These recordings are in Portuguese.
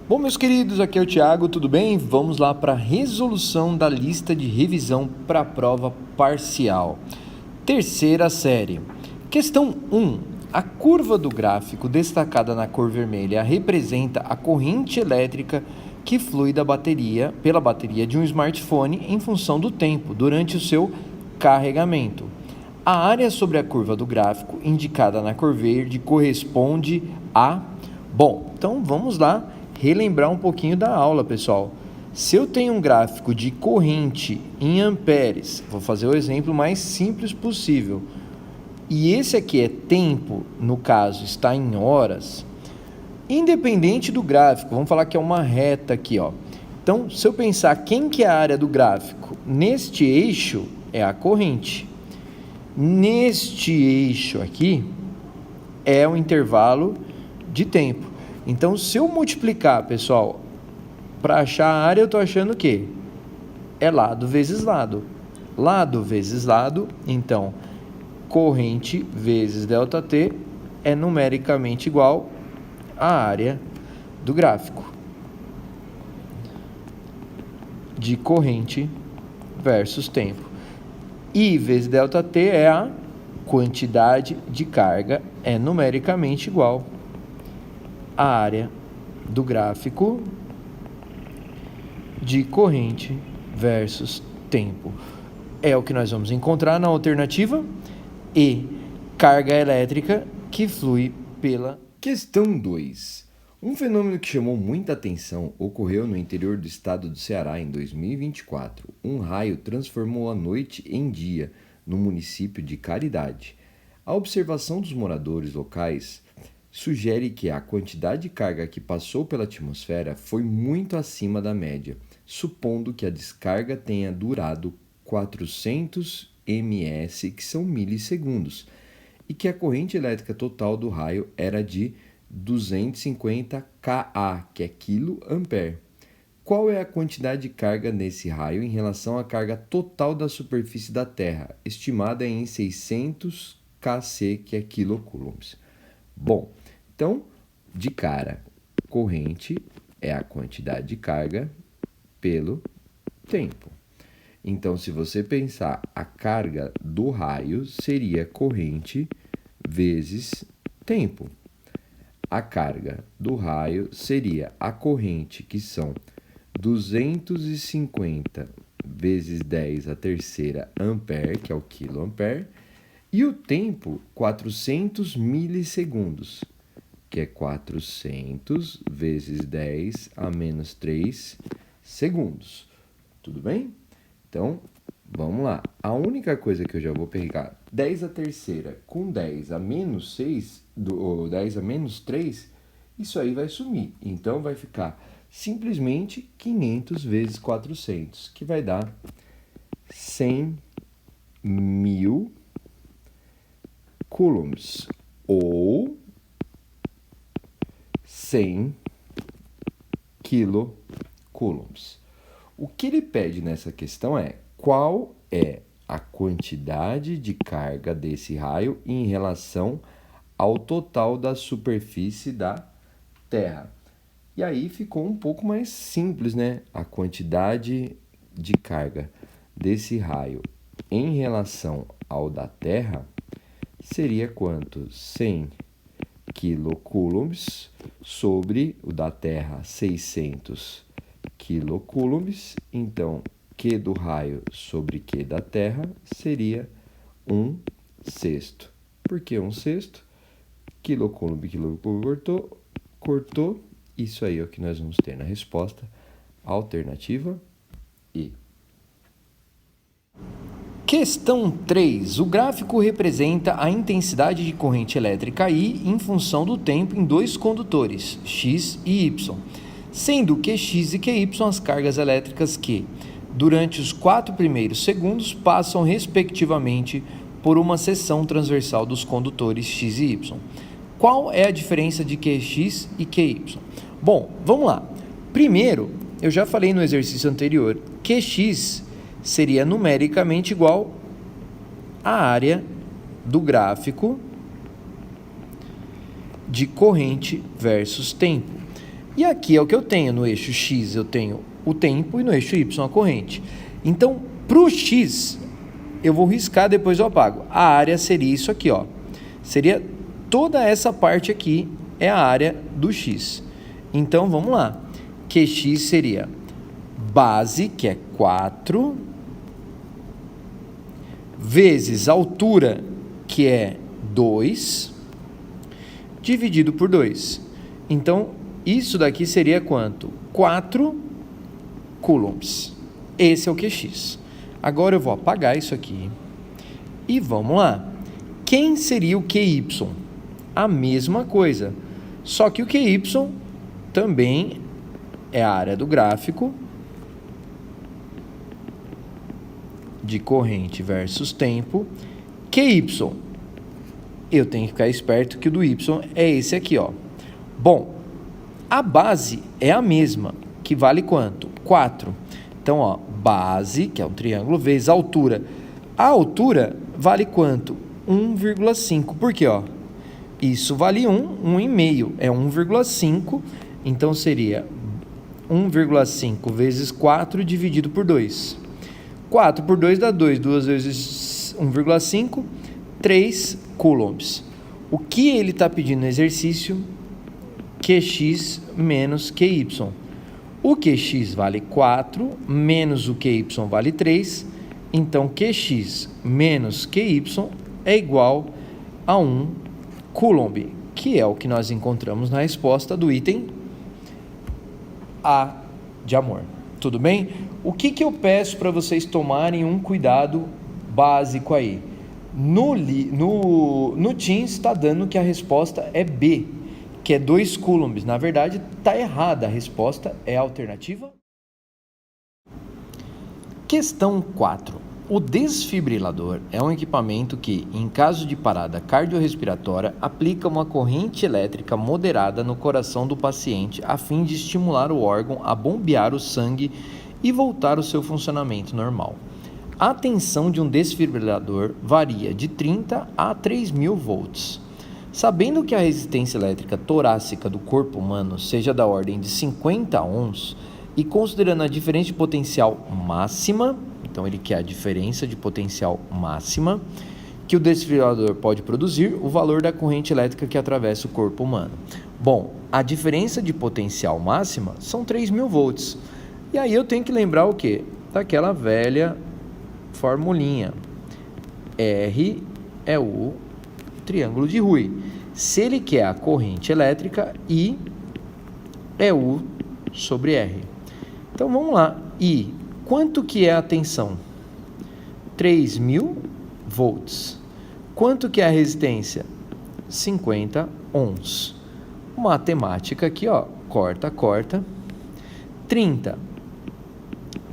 Bom, meus queridos, aqui é o Thiago, tudo bem? Vamos lá para a resolução da lista de revisão para a prova parcial. Terceira série. Questão 1. A curva do gráfico destacada na cor vermelha representa a corrente elétrica que flui pela bateria de um smartphone em função do tempo durante o seu carregamento. A área sobre a curva do gráfico, indicada na cor verde, corresponde a... Bom, então vamos lá relembrar um pouquinho da aula, pessoal. Se eu tenho um gráfico de corrente em amperes, vou fazer o exemplo mais simples possível, e esse aqui é tempo, no caso está em horas, independente do gráfico, vamos falar que é uma reta aqui, ó. Então, se eu pensar quem que é a área do gráfico, neste eixo é a corrente. Neste eixo aqui é o intervalo de tempo. Então, se eu multiplicar, pessoal, para achar a área, eu estou achando o quê? É lado vezes lado. Lado vezes lado, então, corrente vezes ΔT é numericamente igual à área do gráfico de corrente versus tempo. I vezes ΔT é a quantidade de carga, é numericamente igual a área do gráfico de corrente versus tempo. É o que nós vamos encontrar na alternativa E, carga elétrica que flui pela... Questão 2. Um fenômeno que chamou muita atenção ocorreu no interior do estado do Ceará em 2024. Um raio transformou a noite em dia no município de Caridade. A observação dos moradores locais sugere que a quantidade de carga que passou pela atmosfera foi muito acima da média, supondo que a descarga tenha durado 400 ms, que são milissegundos, e que a corrente elétrica total do raio era de 250 kA, que é kA. Qual é a quantidade de carga nesse raio em relação à carga total da superfície da Terra, estimada em 600 kC, que é quilocoulombs? Bom, então, de cara, corrente é a quantidade de carga pelo tempo. Então, se você pensar, a carga do raio seria corrente vezes tempo. A carga do raio seria a corrente, que são 250 vezes 10 a terceira ampere, que é o quiloampere, e o tempo, 400 milissegundos, que é 400 vezes 10 a menos 3 segundos. Tudo bem? Então, vamos lá. A única coisa que eu já vou pegar 10 a terceira com 10 a menos 6, ou 10 a menos 3, isso aí vai sumir. Então, vai ficar simplesmente 500 vezes 400, que vai dar 100 mil coulombs, ou 100 quilocoulombs. O que ele pede nessa questão é qual é a quantidade de carga desse raio em relação ao total da superfície da Terra. E aí ficou um pouco mais simples, né? A quantidade de carga desse raio em relação ao da Terra seria quanto? 100 quilocoulombs sobre o da Terra, 600 quilocoulombs. Então, Q do raio sobre Q da Terra seria 1/6. Por que 1/6? Quilocoulomb, cortou. Isso aí é o que nós vamos ter na resposta. Alternativa E. Questão 3. O gráfico representa a intensidade de corrente elétrica I em função do tempo em dois condutores, X e Y, sendo QX e QY as cargas elétricas que, durante os 4 primeiros segundos, passam respectivamente por uma seção transversal dos condutores X e Y. Qual é a diferença de QX e QY? Bom, vamos lá. Primeiro, eu já falei no exercício anterior, QX seria numericamente igual à área do gráfico de corrente versus tempo. E aqui é o que eu tenho, no eixo X eu tenho o tempo e no eixo Y a corrente. Então, para o X, eu vou riscar, depois eu apago. A área seria isso aqui, ó. Seria toda essa parte aqui, é a área do X. Então, vamos lá. QX seria base, que é 4, vezes altura, que é 2, dividido por 2. Então, isso daqui seria quanto? 4 coulombs. Esse é o QX. Agora eu vou apagar isso aqui. E vamos lá. Quem seria o QY? A mesma coisa. Só que o QY também é a área do gráfico de corrente versus tempo. QY, eu tenho que ficar esperto que o do Y é esse aqui, ó. Bom, a base é a mesma, que vale quanto? 4. Então, ó, base, que é um triângulo, vezes altura. A altura vale quanto? 1,5. Por quê, ó? Isso vale 1,5. É 1,5. Então, seria 1,5 vezes 4 dividido por 2. 4 por 2 dá 2. 2 vezes 1,5, 3 coulombs. O que ele está pedindo no exercício? QX menos QY. O QX vale 4, menos o QY vale 3. Então, QX menos QY é igual a 1 coulomb, que é o que nós encontramos na resposta do item A de amor. Tudo bem? O que eu peço para vocês tomarem um cuidado básico aí? No Teams está dando que a resposta é B, que é 2 coulombs. Na verdade, está errada. A resposta é a alternativa. Questão 4. O desfibrilador é um equipamento que, em caso de parada cardiorrespiratória, aplica uma corrente elétrica moderada no coração do paciente a fim de estimular o órgão a bombear o sangue e voltar ao seu funcionamento normal. A tensão de um desfibrilador varia de 30 a 3.000 volts. Sabendo que a resistência elétrica torácica do corpo humano seja da ordem de 50 ohms e considerando a diferença de potencial máxima, então ele quer a diferença de potencial máxima que o desfibrilador pode produzir, o valor da corrente elétrica que atravessa o corpo humano. Bom, a diferença de potencial máxima são 3.000 volts. E aí eu tenho que lembrar o quê? Daquela velha formulinha. R é o triângulo de Rui. Se ele quer a corrente elétrica, I é U sobre R. Então vamos lá. I, quanto que é a tensão? 3.000 volts. Quanto que é a resistência? 50 ohms. Matemática aqui, ó, corta. 30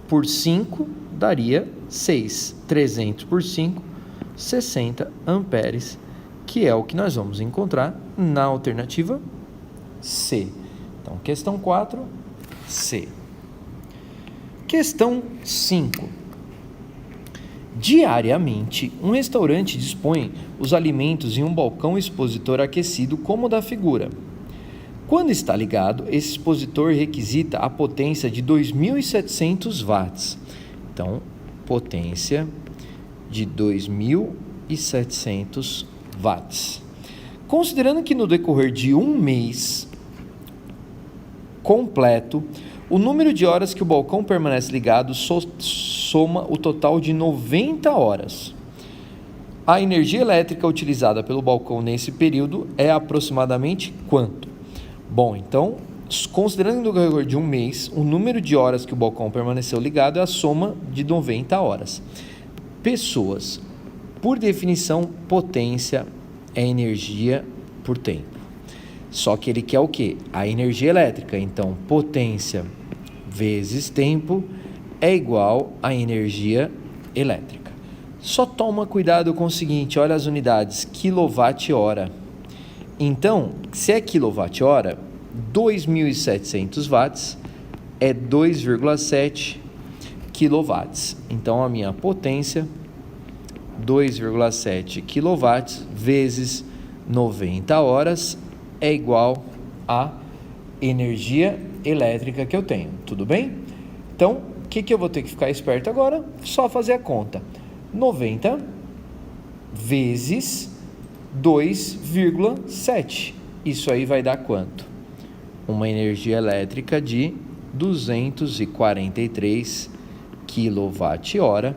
por 5 daria 6. 300 por 5, 60 amperes, que é o que nós vamos encontrar na alternativa C. Então, questão 4, C. Questão 5. Diariamente, um restaurante dispõe os alimentos em um balcão expositor aquecido como o da figura. Quando está ligado, esse expositor requisita a potência de 2.700 watts. Então, potência de 2.700 watts. Considerando que no decorrer de um mês completo, o número de horas que o balcão permanece ligado soma o total de 90 horas. A energia elétrica utilizada pelo balcão nesse período é aproximadamente quanto? Bom, então, considerando no decorrer de um mês, o número de horas que o balcão permaneceu ligado é a soma de 90 horas. Pessoas. Por definição, potência é energia por tempo. Só que ele quer o quê? A energia elétrica. Então, potência vezes tempo é igual a energia elétrica. Só toma cuidado com o seguinte, olha as unidades, quilowatt-hora. Então, se é quilowatt-hora, 2.700 watts é 2,7 quilowatts. Então, a minha potência, 2,7 quilowatts vezes 90 horas é igual a energia elétrica que eu tenho, tudo bem? Então, o que eu vou ter que ficar esperto agora? Só fazer a conta. 90 vezes 2,7. Isso aí vai dar quanto? Uma energia elétrica de 243 kWh,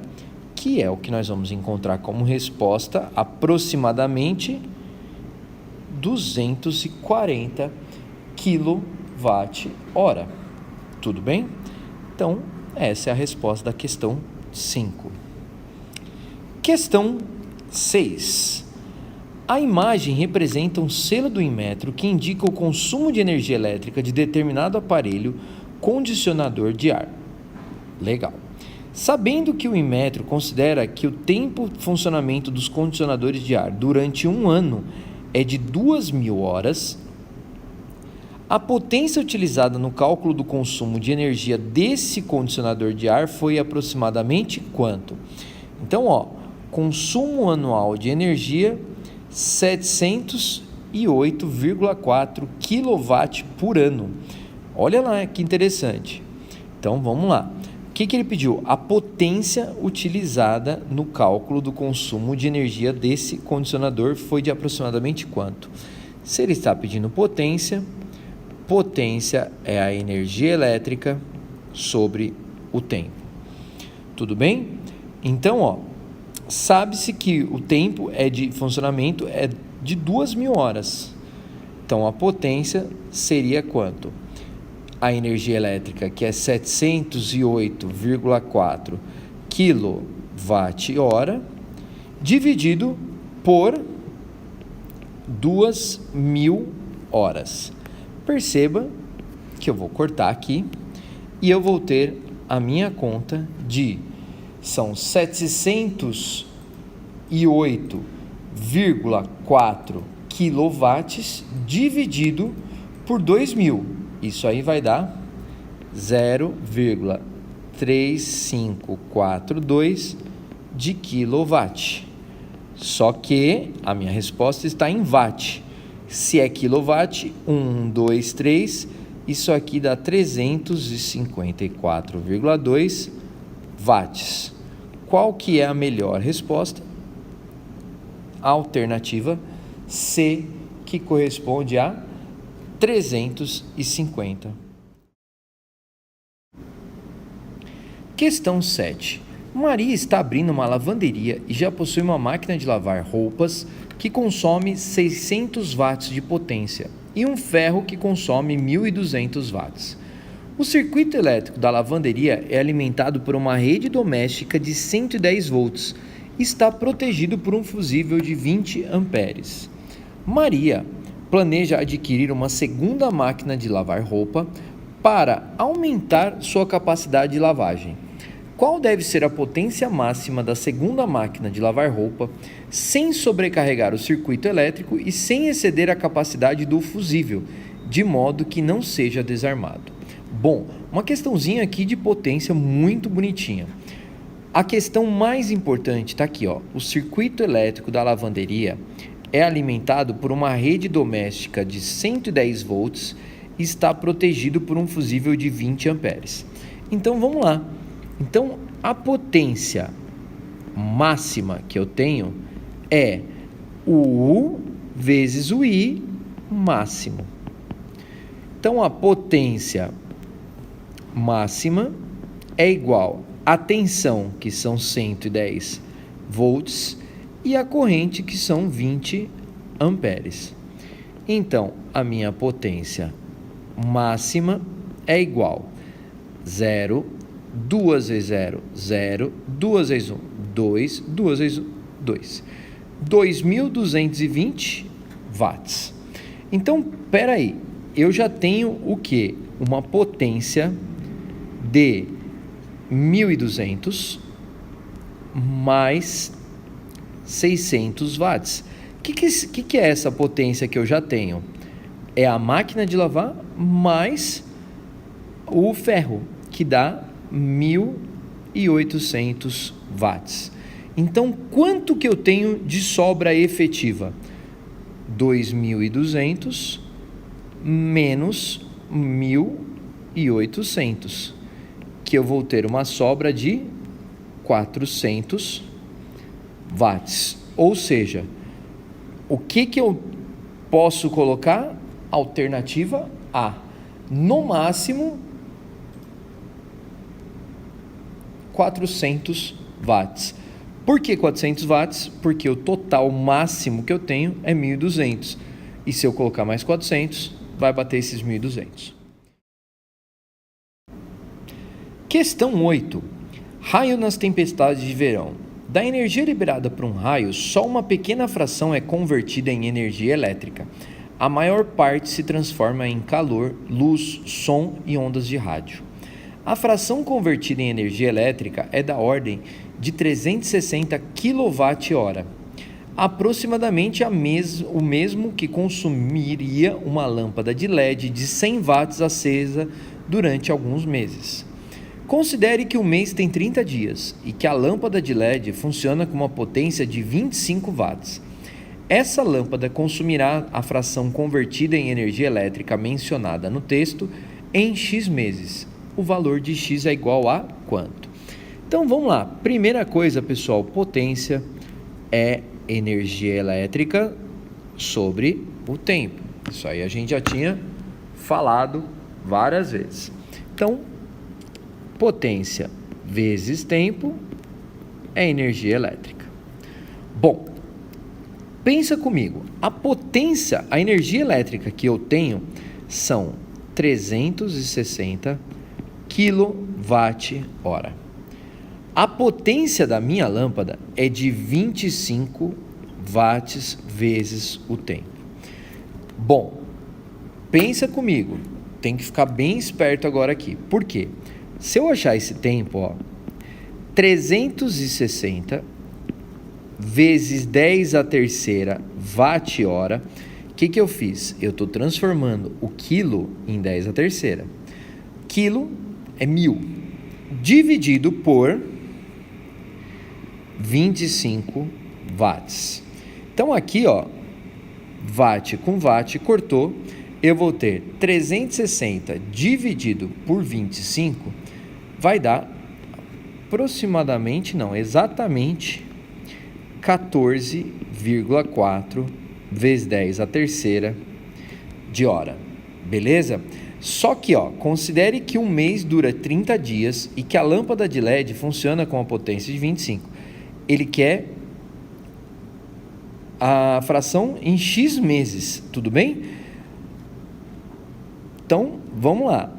que é o que nós vamos encontrar como resposta, aproximadamente 240 kWh. Tudo bem? Então, essa é a resposta da questão 5. Questão 6. A imagem representa um selo do Inmetro que indica o consumo de energia elétrica de determinado aparelho condicionador de ar. Legal. Sabendo que o Inmetro considera que o tempo de funcionamento dos condicionadores de ar durante um ano é de 2.000 horas, a potência utilizada no cálculo do consumo de energia desse condicionador de ar foi aproximadamente quanto? Então, consumo anual de energia 708,4 kW por ano. Olha lá que interessante. Então, vamos lá. O que ele pediu? A potência utilizada no cálculo do consumo de energia desse condicionador foi de aproximadamente quanto? Se ele está pedindo potência é a energia elétrica sobre o tempo. Tudo bem? Então, sabe-se que o tempo de funcionamento é de 2.000 horas. Então, a potência seria quanto? A energia elétrica, que é 708,4 kWh, dividido por 2.000 horas. Perceba que eu vou cortar aqui e eu vou ter a minha conta de... São 708,4 kW dividido por 2.000. Isso aí vai dar 0,3542 de quilowatt. Só que a minha resposta está em watt. Se é quilowatt, 1, 2, 3, isso aqui dá 354,2 watts. Qual que é a melhor resposta? A alternativa C, que corresponde a 350. Questão 7. Maria está abrindo uma lavanderia e já possui uma máquina de lavar roupas que consome 600 watts de potência e um ferro que consome 1.200 watts. O circuito elétrico da lavanderia é alimentado por uma rede doméstica de 110 volts e está protegido por um fusível de 20 amperes. Maria planeja adquirir uma segunda máquina de lavar roupa para aumentar sua capacidade de lavagem. Qual deve ser a potência máxima da segunda máquina de lavar roupa sem sobrecarregar o circuito elétrico e sem exceder a capacidade do fusível, de modo que não seja desarmado? Bom, uma questãozinha aqui de potência muito bonitinha. A questão mais importante está aqui, o circuito elétrico da lavanderia é alimentado por uma rede doméstica de 110 volts e está protegido por um fusível de 20 amperes. Então, vamos lá. Então, a potência máxima que eu tenho é o U vezes o I máximo. Então, a potência máxima é igual à tensão, que são 110 volts, e a corrente, que são 20 amperes. Então, a minha potência máxima é igual 0, 2 vezes 0, 0, 2 vezes 1, 2, 2 vezes 2. 2.220 watts. Então, peraí, eu já tenho o quê? Uma potência de 1.200 mais 600 watts. O que é essa potência que eu já tenho? É a máquina de lavar mais o ferro, que dá 1.800 watts. Então, quanto que eu tenho de sobra efetiva? 2.200 menos 1.800, que eu vou ter uma sobra de 400 watts. Ou seja, o que eu posso colocar? Alternativa A. No máximo 400 watts. Por que 400 watts? Porque o total máximo que eu tenho é 1.200. E se eu colocar mais 400, vai bater esses 1.200. Questão 8. Raio nas tempestades de verão. Da energia liberada por um raio, só uma pequena fração é convertida em energia elétrica. A maior parte se transforma em calor, luz, som e ondas de rádio. A fração convertida em energia elétrica é da ordem de 360 kWh, aproximadamente o mesmo que consumiria uma lâmpada de LED de 100 watts acesa durante alguns meses. Considere que o mês tem 30 dias e que a lâmpada de LED funciona com uma potência de 25 watts. Essa lâmpada consumirá a fração convertida em energia elétrica mencionada no texto em X meses. O valor de X é igual a quanto? Então vamos lá. Primeira coisa, pessoal, potência é energia elétrica sobre o tempo. Isso aí a gente já tinha falado várias vezes. Então, potência vezes tempo é energia elétrica. Bom, pensa comigo. A energia elétrica que eu tenho são 360 kWh. A potência da minha lâmpada é de 25 watts vezes o tempo. Bom, pensa comigo. Tem que ficar bem esperto agora aqui. Por quê? Se eu achar esse tempo, 360 vezes 10 a terceira watt-hora, o que eu fiz? Eu estou transformando o quilo em 10 a terceira. Quilo é 1.000, dividido por 25 watts. Então aqui, watt com watt, cortou. Eu vou ter 360 dividido por 25, vai dar exatamente 14,4 vezes 10 a terceira de hora. Beleza? Só que, considere que um mês dura 30 dias e que a lâmpada de LED funciona com a potência de 25. Ele quer a fração em X meses, tudo bem? Então, vamos lá.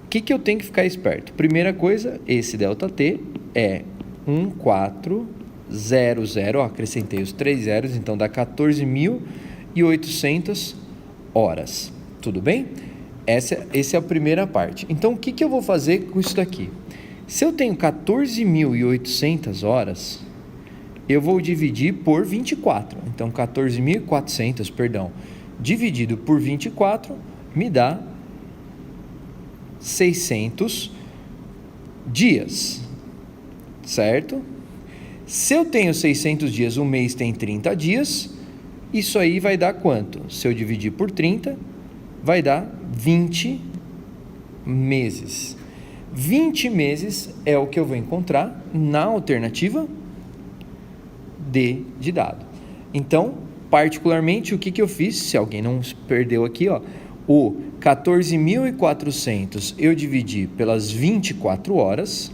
O que eu tenho que ficar esperto? Primeira coisa, esse ΔT é 1400, acrescentei os 3 zeros, então dá 14.800 horas. Tudo bem? Essa é a primeira parte. Então, o que eu vou fazer com isso daqui? Se eu tenho 14.800 horas, eu vou dividir por 24. Então, 14.400, dividido por 24, me dá 600 dias, certo? Se eu tenho 600 dias, um mês tem 30 dias, isso aí vai dar quanto? Se eu dividir por 30, vai dar 20 meses. 20 meses é o que eu vou encontrar na alternativa D de dado. Então, particularmente, o que eu fiz? Se alguém não perdeu aqui, o 14.400 eu dividi pelas 24 horas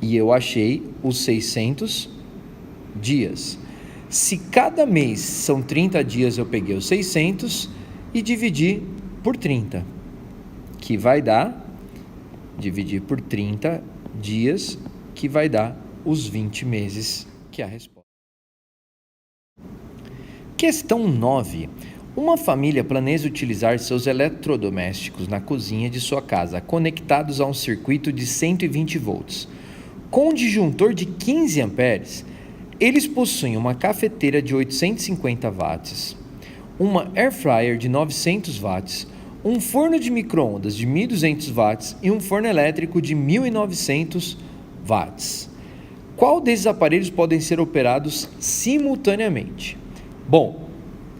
e eu achei os 600 dias. Se cada mês são 30 dias, eu peguei os 600 e dividi por 30, que vai dar, dividir por 30 dias, que vai dar os 20 meses, que é a resposta. Questão 9. Uma família planeja utilizar seus eletrodomésticos na cozinha de sua casa, conectados a um circuito de 120 volts. Com um disjuntor de 15 amperes, eles possuem uma cafeteira de 850 watts, uma air fryer de 900 watts, um forno de micro-ondas de 1.200 watts e um forno elétrico de 1.900 watts. Qual desses aparelhos podem ser operados simultaneamente? Bom,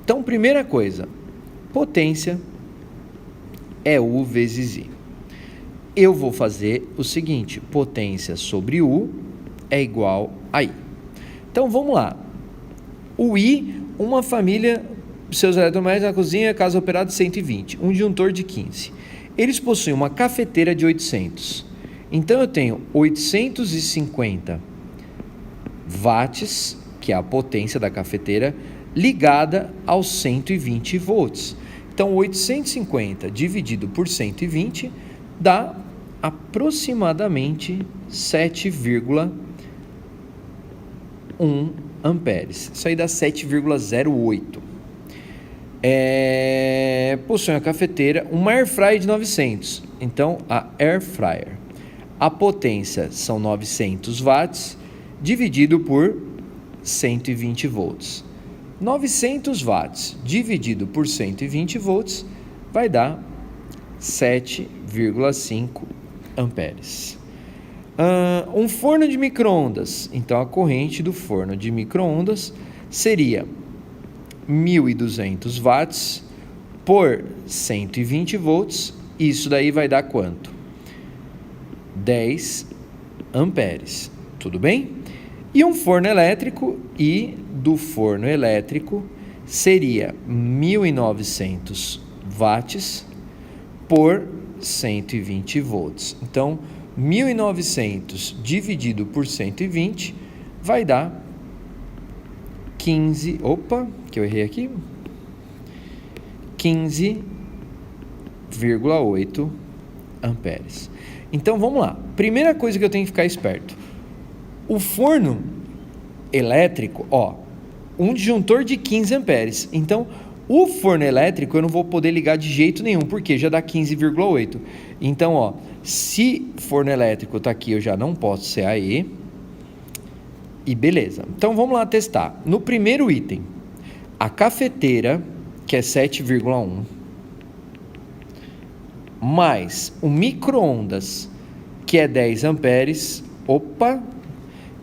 então primeira coisa, potência é U vezes I. Eu vou fazer o seguinte, potência sobre U é igual a I. Então, vamos lá. O I, uma família, seus eletrodomésticos na cozinha, casa operada 120, um disjuntor de 15. Eles possuem uma cafeteira de 800. Então, eu tenho 850 watts, que é a potência da cafeteira, ligada aos 120 volts. Então, 850 dividido por 120 dá aproximadamente 7,1 amperes. Isso aí dá 7,08. Possui uma cafeteira, uma air fryer de 900. Então, a air fryer, a potência são 900 watts dividido por 120 volts. 900 watts dividido por 120 volts vai dar 7,5 amperes. Um forno de micro-ondas. Então, a corrente do forno de micro-ondas seria 1.200 watts por 120 volts. Isso daí vai dar quanto? 10 amperes. Tudo bem? E um forno elétrico, e do forno elétrico seria 1.900 watts por 120 volts. Então, 1.900 dividido por 120 vai dar 15... Opa, que eu errei aqui. 15,8 amperes. Então, vamos lá. Primeira coisa que eu tenho que ficar esperto. O forno elétrico, um disjuntor de 15 amperes. Então, o forno elétrico eu não vou poder ligar de jeito nenhum, porque já dá 15,8. Então, se forno elétrico está aqui, eu já não posso ser AE. E beleza. Então, vamos lá testar. No primeiro item, a cafeteira, que é 7,1, mais o micro-ondas, que é 10 amperes. Opa!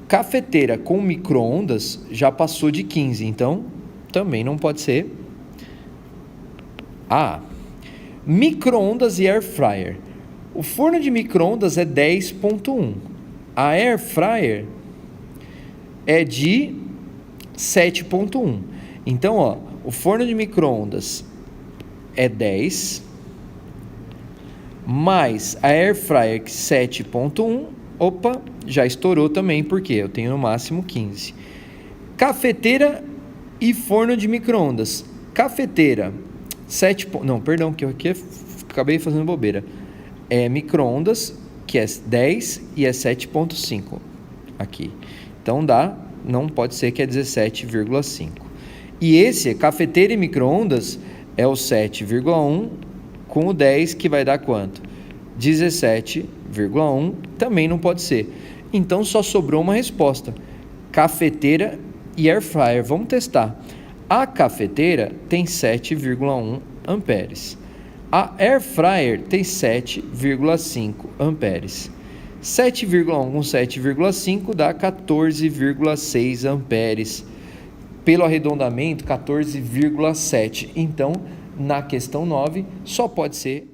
Cafeteira com micro-ondas já passou de 15, então também não pode ser. Micro-ondas e air fryer. O forno de micro-ondas é 10,1. A air fryer é de 7,1. Então, o forno de micro-ondas é 10, mais a air fryer 7,1. Opa, já estourou também, porque eu tenho no máximo 15. Cafeteira e forno de micro-ondas. Cafeteira, 7... Não, perdão, que eu aqui acabei fazendo bobeira. É micro-ondas, que é 10 e é 7,5 aqui. Então não pode ser que é 17,5. E esse, cafeteira e micro-ondas, é o 7,1 com o 10, que vai dar quanto? 17,1, também não pode ser. Então, só sobrou uma resposta. Cafeteira e air fryer. Vamos testar. A cafeteira tem 7,1 amperes. A air fryer tem 7,5 amperes. 7,1 com 7,5 dá 14,6 amperes. Pelo arredondamento, 14,7. Então, na questão 9, só pode ser...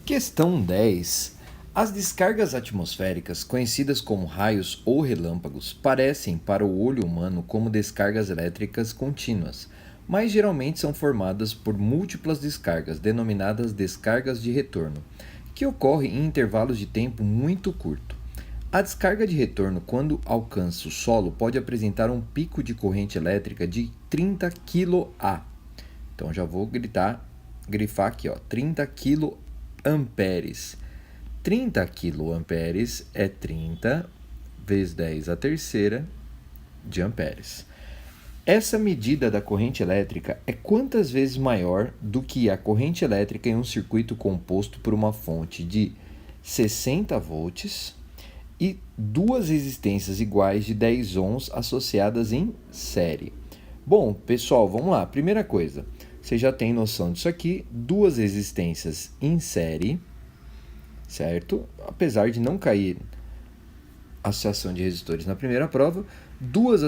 Questão 10. As descargas atmosféricas, conhecidas como raios ou relâmpagos, parecem para o olho humano como descargas elétricas contínuas, mas geralmente são formadas por múltiplas descargas, denominadas descargas de retorno, que ocorrem em intervalos de tempo muito curto. A descarga de retorno, quando alcança o solo, pode apresentar um pico de corrente elétrica de 30 kA. Então, já vou grifar aqui, 30 kA. 30 kA é 30 vezes 10 a terceira de amperes. Essa medida da corrente elétrica é quantas vezes maior do que a corrente elétrica em um circuito composto por uma fonte de 60 volts e duas resistências iguais de 10 ohms associadas em série. Bom, pessoal, vamos lá. Primeira coisa, você já tem noção disso aqui, duas resistências em série, certo? Apesar de não cair associação de resistores na primeira prova, dois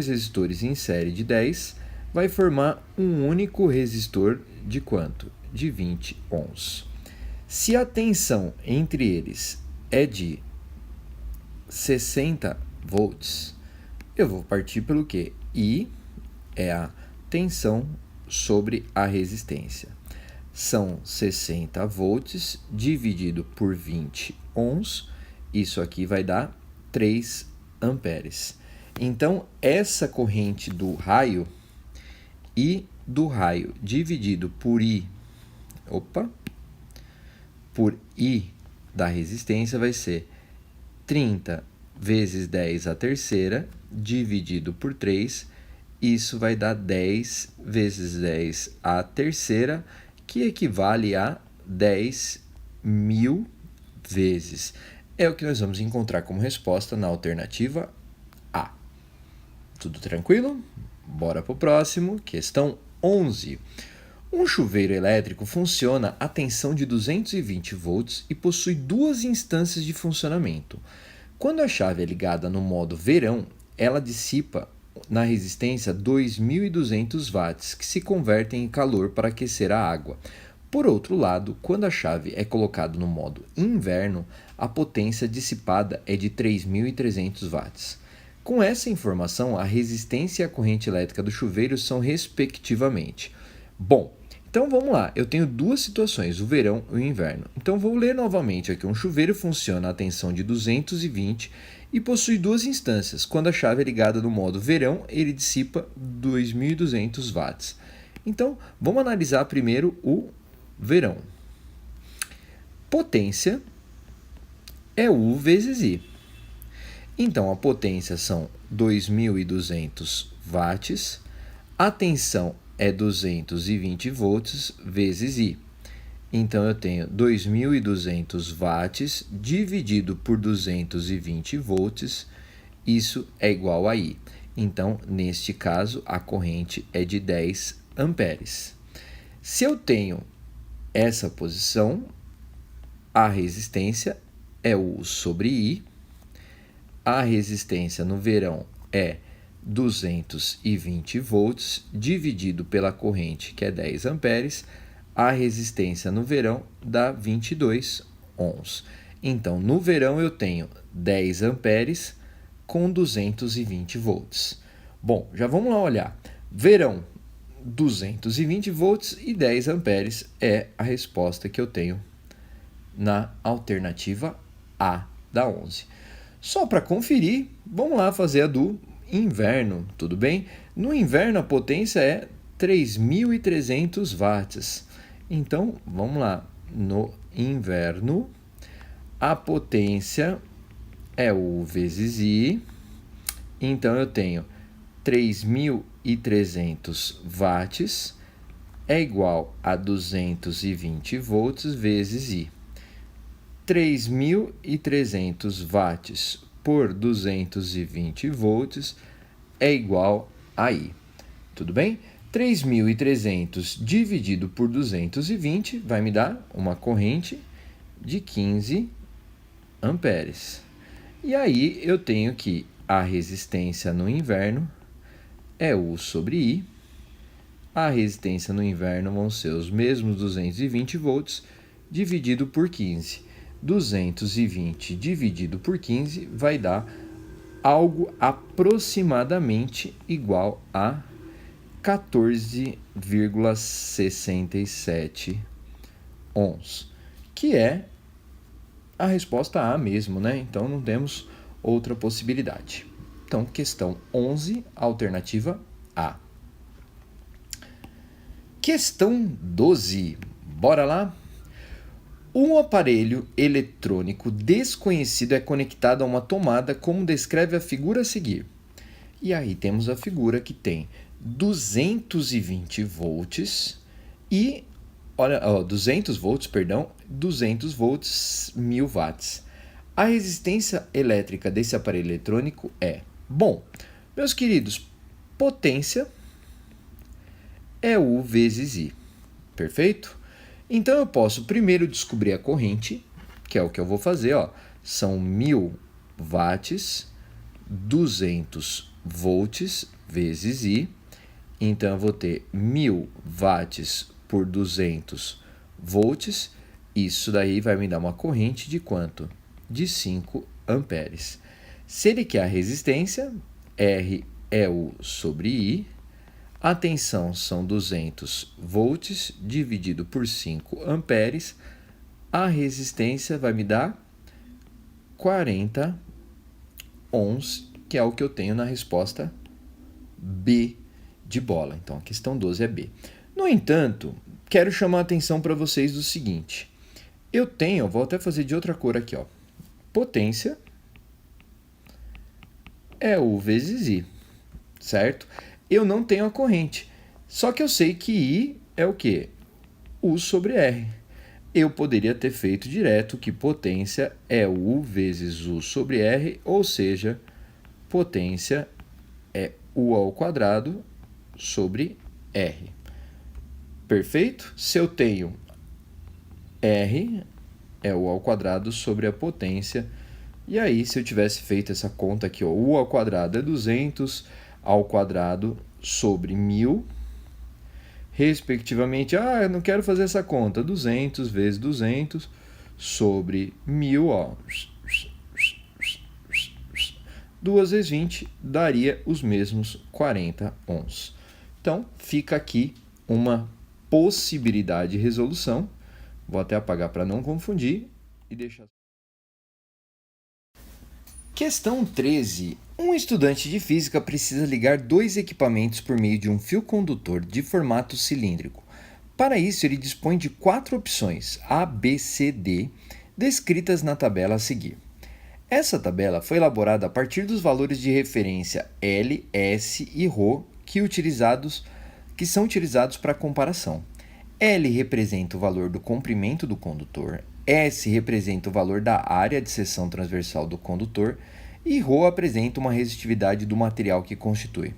resistores em série de 10 vai formar um único resistor de quanto? De 20 ohms. Se a tensão entre eles é de 60 volts, eu vou partir pelo quê? I é a tensão sobre a resistência. São 60 volts dividido por 20 ohms, isso aqui vai dar 3 amperes. Então, essa corrente do raio, I do raio dividido por I, por I da resistência vai ser 30 vezes 10 a terceira dividido por 3, isso vai dar 10 vezes 10 a terceira, que equivale a 10.000 vezes. É o que nós vamos encontrar como resposta na alternativa A. Tudo tranquilo? Bora para o próximo, questão 11. Um chuveiro elétrico funciona a tensão de 220 volts e possui duas instâncias de funcionamento. Quando a chave é ligada no modo verão, ela dissipa na resistência 2.200 watts, que se convertem em calor para aquecer a água. Por outro lado, quando a chave é colocada no modo inverno, a potência dissipada é de 3.300 watts. Com essa informação, a resistência e a corrente elétrica do chuveiro são respectivamente. Bom, então vamos lá, eu tenho duas situações, o verão e o inverno. Então vou ler novamente aqui, um chuveiro funciona a tensão de 220 e possui duas instâncias. Quando a chave é ligada no modo verão, ele dissipa 2.200 watts. Então, vamos analisar primeiro o verão. Potência é U vezes I. Então, a potência são 2.200 watts, a tensão é 220 volts vezes I. Então, eu tenho 2.200 watts dividido por 220 volts, isso é igual a I. Então, neste caso, a corrente é de 10 amperes. Se eu tenho essa posição, a resistência é U sobre I, a resistência no verão é 220 volts dividido pela corrente, que é 10 amperes, a resistência no verão dá 22 ohms. Então, no verão eu tenho 10 amperes com 220 volts. Bom, já vamos lá olhar. Verão, 220 volts e 10 amperes é a resposta que eu tenho na alternativa A da 11. Só para conferir, vamos lá fazer a do inverno, tudo bem? No inverno a potência é 3.300 watts. Então, vamos lá. No inverno, a potência é U vezes I. Então, eu tenho 3.300 watts é igual a 220 volts vezes I. 3.300 watts por 220 volts é igual a I. Tudo bem? 3.300 dividido por 220 vai me dar uma corrente de 15 amperes. E aí eu tenho que a resistência no inverno é U sobre I. A resistência no inverno vão ser os mesmos 220 volts dividido por 15. 220 dividido por 15 vai dar algo aproximadamente igual a 14,67 ohms, que é a resposta A mesmo, né? Então não temos outra possibilidade. Então, questão 11, alternativa A. Questão 12, bora lá? Um aparelho eletrônico desconhecido é conectado a uma tomada, como descreve a figura a seguir. E aí temos a figura que tem 220 volts e, 200 volts, 200 volts, 1.000 watts. A resistência elétrica desse aparelho eletrônico é, bom, meus queridos, potência é U vezes I, perfeito? Então, eu posso primeiro descobrir a corrente, que é o que eu vou fazer, ó. São 1.000 watts, 200 volts vezes I, Então, eu vou ter 1000 watts por 200 volts. Isso daí vai me dar uma corrente de quanto? De 5 amperes. Se ele quer a resistência, R é U sobre I. A tensão são 200 volts dividido por 5 amperes. A resistência vai me dar 40 ohms, que é o que eu tenho na resposta B de bola. Então, a questão 12 é B. No entanto, quero chamar a atenção para vocês do seguinte. Eu tenho, vou até fazer de outra cor aqui, ó. Potência é U vezes I, certo? Eu não tenho a corrente. Só que eu sei que I é o quê? U sobre R. Eu poderia ter feito direto que potência é U vezes U sobre R, ou seja, potência é U ao quadrado sobre R. Perfeito? Se eu tenho R, é U ao quadrado sobre a potência. E aí, se eu tivesse feito essa conta aqui, ó, U ao quadrado é 200 ao quadrado sobre 1000, respectivamente. Eu não quero fazer essa conta. 200 vezes 200 sobre 1000, ó. 2 vezes 20 daria os mesmos 40 ohms. Então, fica aqui uma possibilidade de resolução. Vou até apagar para não confundir e deixar. Questão 13. Um estudante de física precisa ligar dois equipamentos por meio de um fio condutor de formato cilíndrico. Para isso, ele dispõe de 4 opções, A, B, C, D, descritas na tabela a seguir. Essa tabela foi elaborada a partir dos valores de referência L, S e ρ que são utilizados para comparação. L representa o valor do comprimento do condutor, S representa o valor da área de seção transversal do condutor e ρ apresenta uma resistividade do material que constitui.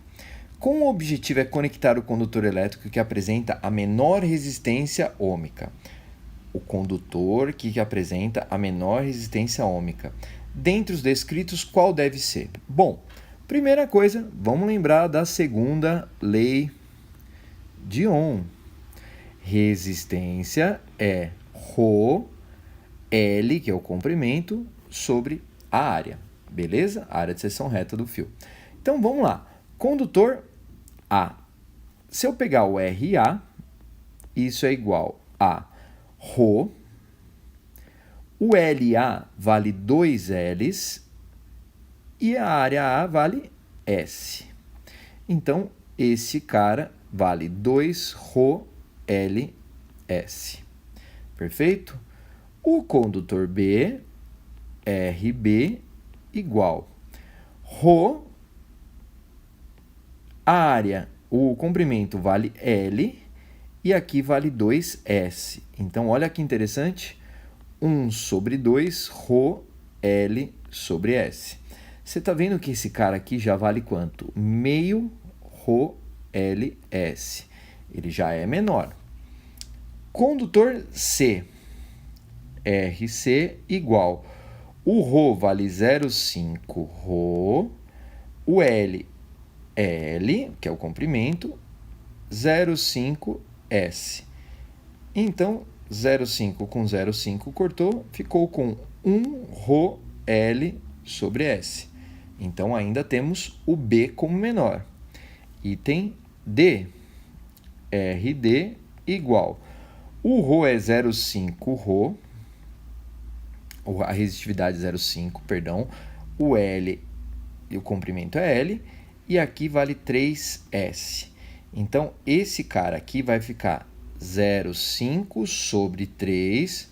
Com o objetivo é conectar o condutor elétrico que apresenta a menor resistência ôhmica. O condutor que apresenta a menor resistência ôhmica. Dentre os descritos, qual deve ser? Bom, primeira coisa, vamos lembrar da segunda lei de Ohm. Resistência é ρ, L, que é o comprimento, sobre a área. Beleza? A área de seção reta do fio. Então, vamos lá. Condutor A. Se eu pegar o RA, isso é igual a ρ. O LA vale 2 L's e a área A vale S. Então, esse cara vale 2 ρ LS. Perfeito? O condutor B, RB, igual ρ, a área, o comprimento vale L e aqui vale 2S. Então, olha que interessante. 1 sobre 2, ρ, L sobre S. Você está vendo que esse cara aqui já vale quanto? Meio ρ, L, S. Ele já é menor. Condutor C, RC igual. O ρ vale 0,5 ρ, o L é L, que é o comprimento, 0,5 S. Então, 0,5 com 0,5 cortou, ficou com 1 ρ L sobre S. Então, ainda temos o B como menor. Item D, RD igual. O ρ é 0,5 ρ, a resistitividade é 0,5, perdão. O L e o comprimento é L, e aqui vale 3S. Então, esse cara aqui vai ficar 0,5 sobre 3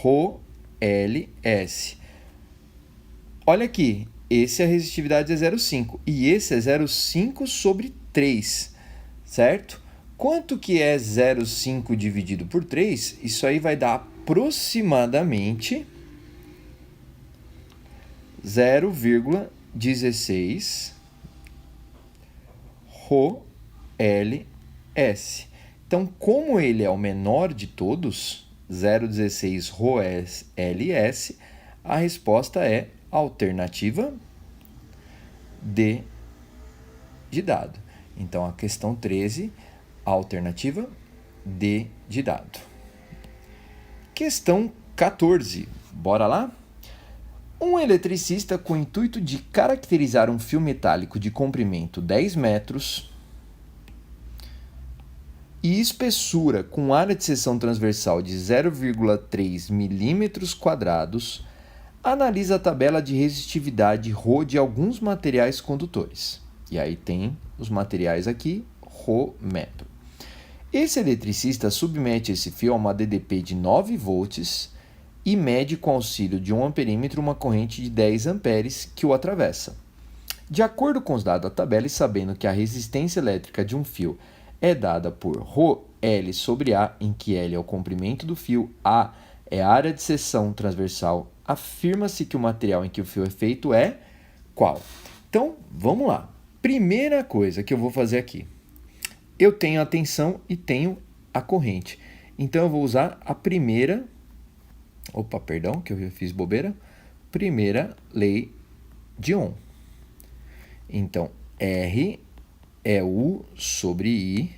ρ LS. Olha aqui, esse a resistitividade é 0,5 e esse é 0,5 sobre 3, certo? Quanto que é 0,5 dividido por 3? Isso aí vai dar aproximadamente 0,16 ρ LS. Então, como ele é o menor de todos, 0,16 ρ LS, a resposta é a alternativa D de dado. Então, a questão 13, a alternativa D de dado. Questão 14, bora lá? Um eletricista, com o intuito de caracterizar um fio metálico de comprimento 10 metros e espessura com área de seção transversal de 0,3 milímetros quadrados, analisa a tabela de resistividade Rho de alguns materiais condutores. E aí tem os materiais aqui, Rho metro. Esse eletricista submete esse fio a uma DDP de 9 volts e mede com auxílio de um amperímetro uma corrente de 10 amperes que o atravessa. De acordo com os dados da tabela e sabendo que a resistência elétrica de um fio é dada por ρL sobre A, em que L é o comprimento do fio, A é a área de seção transversal, afirma-se que o material em que o fio é feito é qual? Então, vamos lá. Primeira coisa que eu vou fazer aqui. Eu tenho a tensão e tenho a corrente. Então, eu vou usar a primeira... Opa, perdão, que eu fiz bobeira. Primeira lei de Ohm. Então, R é U sobre I.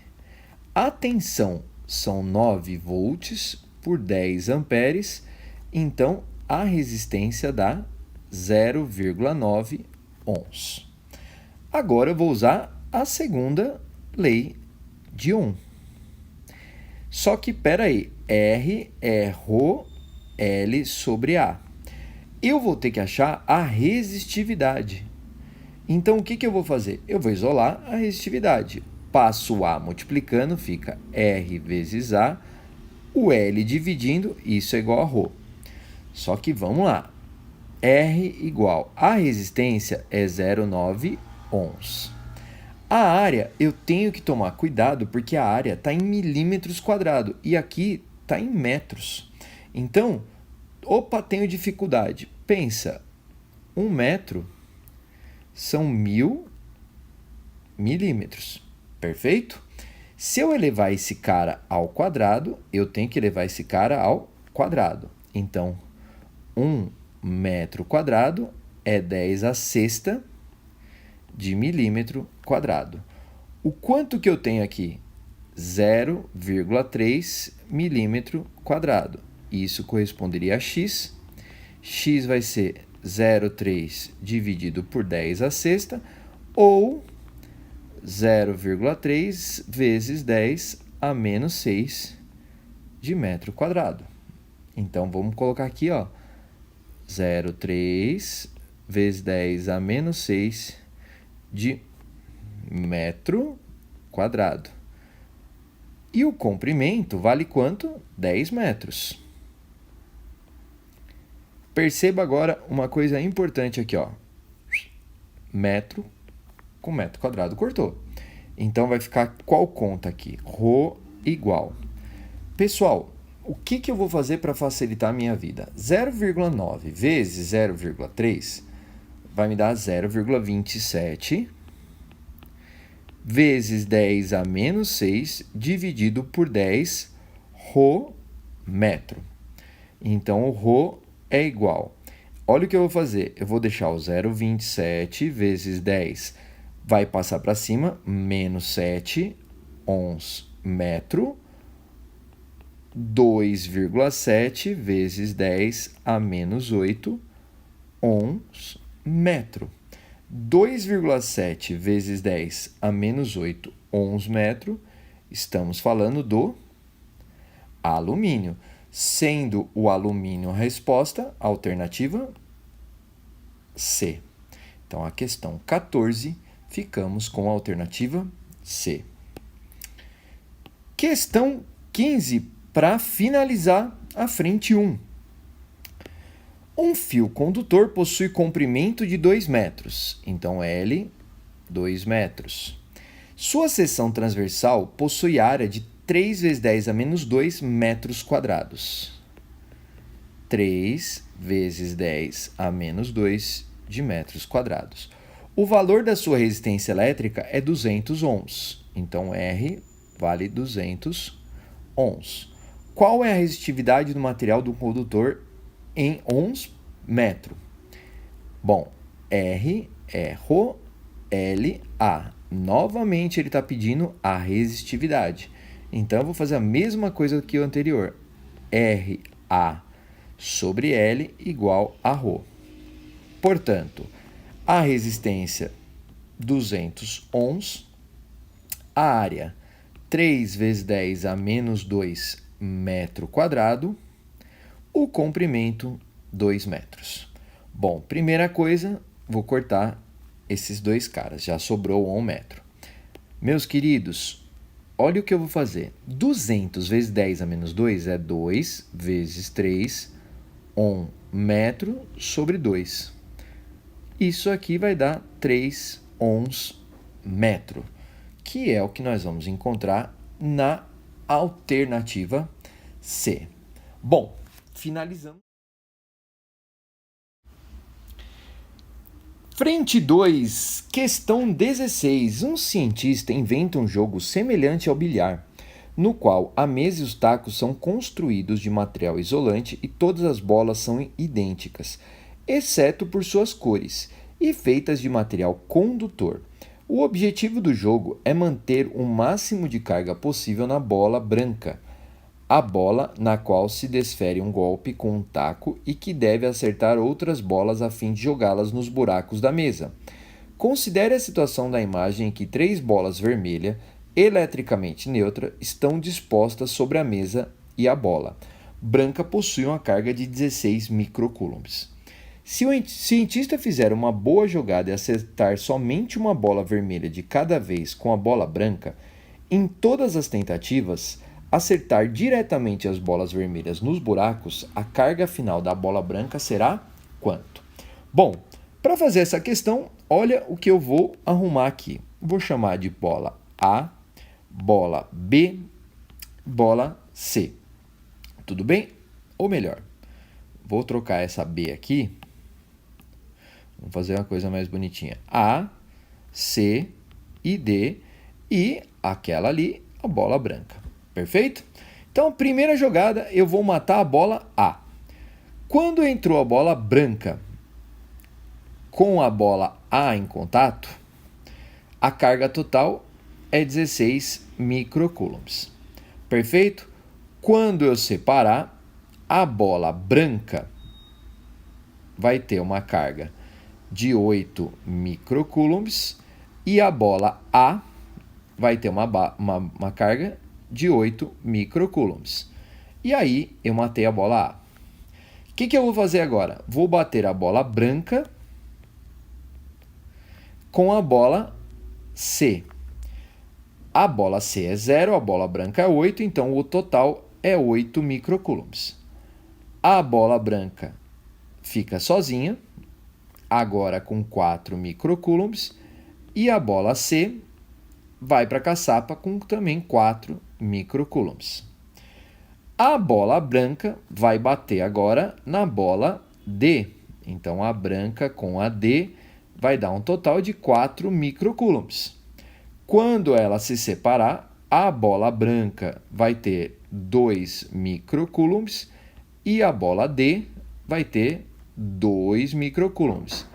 A tensão são 9 volts por 10 amperes. Então, a resistência dá 0,9 ohms. Agora, eu vou usar a segunda lei de Ohm. Só que, espera aí, R é Rho L sobre A. Eu vou ter que achar a resistividade. Então, o que eu vou fazer? Eu vou isolar a resistividade. Passo A multiplicando, fica R vezes A. O L dividindo, isso é igual a Rho. Só que vamos lá. R igual a resistência é 0,9 ohms. A área, eu tenho que tomar cuidado porque a área está em milímetros quadrados e aqui está em metros. Então, tenho dificuldade. Pensa, 1 metro são 1000 milímetros, perfeito? Se eu elevar esse cara ao quadrado, eu tenho que elevar esse cara ao quadrado. Então, 1 metro quadrado é 10 a sexta de milímetro quadrado. O quanto que eu tenho aqui? 0,3 milímetro quadrado. Isso corresponderia a x. X vai ser 0,3 dividido por 10 a sexta, ou 0,3 vezes 10 a menos 6 de metro quadrado. Então, vamos colocar aqui, 0,3 vezes 10 a menos 6 de metro quadrado. E o comprimento vale quanto? 10 metros. Perceba agora uma coisa importante aqui, metro com metro quadrado cortou. Então, vai ficar qual conta aqui? Rho igual. Pessoal, o que eu vou fazer para facilitar a minha vida? 0,9 vezes 0,3 vai me dar 0,27 vezes 10 a menos 6 dividido por 10 Rho metro. Então, o Rho é igual. Olha o que eu vou fazer. Eu vou deixar o 0,27 vezes 10 vai passar para cima, menos 7 ohms metro, 2,7 vezes 10 a menos 8 ohms metro. 2,7 vezes 10 a menos 8 ohms metro, estamos falando do alumínio. Sendo o alumínio a resposta, a alternativa C. Então, a questão 14, ficamos com a alternativa C. Questão 15, para finalizar a frente 1. Um fio condutor possui comprimento de 2 metros, então L, 2 metros. Sua seção transversal possui área de 3 vezes 10 a menos 2 metros quadrados. 3 vezes 10 a menos 2 de metros quadrados. O valor da sua resistência elétrica é 200 ohms, então R vale 200 ohms. Qual é a resistividade do material do condutor em ohms metro? Bom, R é Rho LA. Novamente ele está pedindo a resistividade. Então eu vou fazer a mesma coisa que o anterior. RA sobre L igual a ρ. Portanto, a resistência 200 ohms, a área 3 vezes 10 a menos 2 metro quadrado, o comprimento 2 metros. Bom, primeira coisa, vou cortar esses dois caras, já sobrou 1 metro. Meus queridos, olha o que eu vou fazer. 200 vezes 10 a menos 2 é 2 vezes 3, 1 metro sobre 2. Isso aqui vai dar 3 ohms metro, que é o que nós vamos encontrar na alternativa C. Bom, finalizando. Frente 2, questão 16. Um cientista inventa um jogo semelhante ao bilhar, no qual a mesa e os tacos são construídos de material isolante e todas as bolas são idênticas, exceto por suas cores, e feitas de material condutor. O objetivo do jogo é manter o máximo de carga possível na bola branca, a bola na qual se desfere um golpe com um taco e que deve acertar outras bolas a fim de jogá-las nos buracos da mesa. Considere a situação da imagem em que 3 bolas vermelhas, eletricamente neutra, estão dispostas sobre a mesa e a bola branca possui uma carga de 16 microcoulombs. Se o cientista fizer uma boa jogada e acertar somente uma bola vermelha de cada vez com a bola branca, em todas as tentativas, acertar diretamente as bolas vermelhas nos buracos, a carga final da bola branca será quanto? Bom, para fazer essa questão, olha o que eu vou arrumar aqui. Vou chamar de bola A, bola B, bola C. Tudo bem? Ou melhor, vou trocar essa B aqui. Vamos fazer uma coisa mais bonitinha. A, C e D e aquela ali, a bola branca. Perfeito? Então, primeira jogada, eu vou matar a bola A. Quando entrou a bola branca com a bola A em contato, a carga total é 16 microcoulombs. Perfeito? Quando eu separar, a bola branca vai ter uma carga de 8 microcoulombs e a bola A vai ter uma carga de 8 microcoulombs. E aí, eu matei a bola A. O que eu vou fazer agora? Vou bater a bola branca com a bola C. A bola C é 0, a bola branca é 8, então o total é 8 microcoulombs. A bola branca fica sozinha, agora com 4 microcoulombs, e a bola C vai para a caçapa com também 4 microcoulombs. A bola branca vai bater agora na bola D. Então, a branca com a D vai dar um total de 4 microcoulombs. Quando ela se separar, a bola branca vai ter 2 microcoulombs e a bola D vai ter 2 microcoulombs.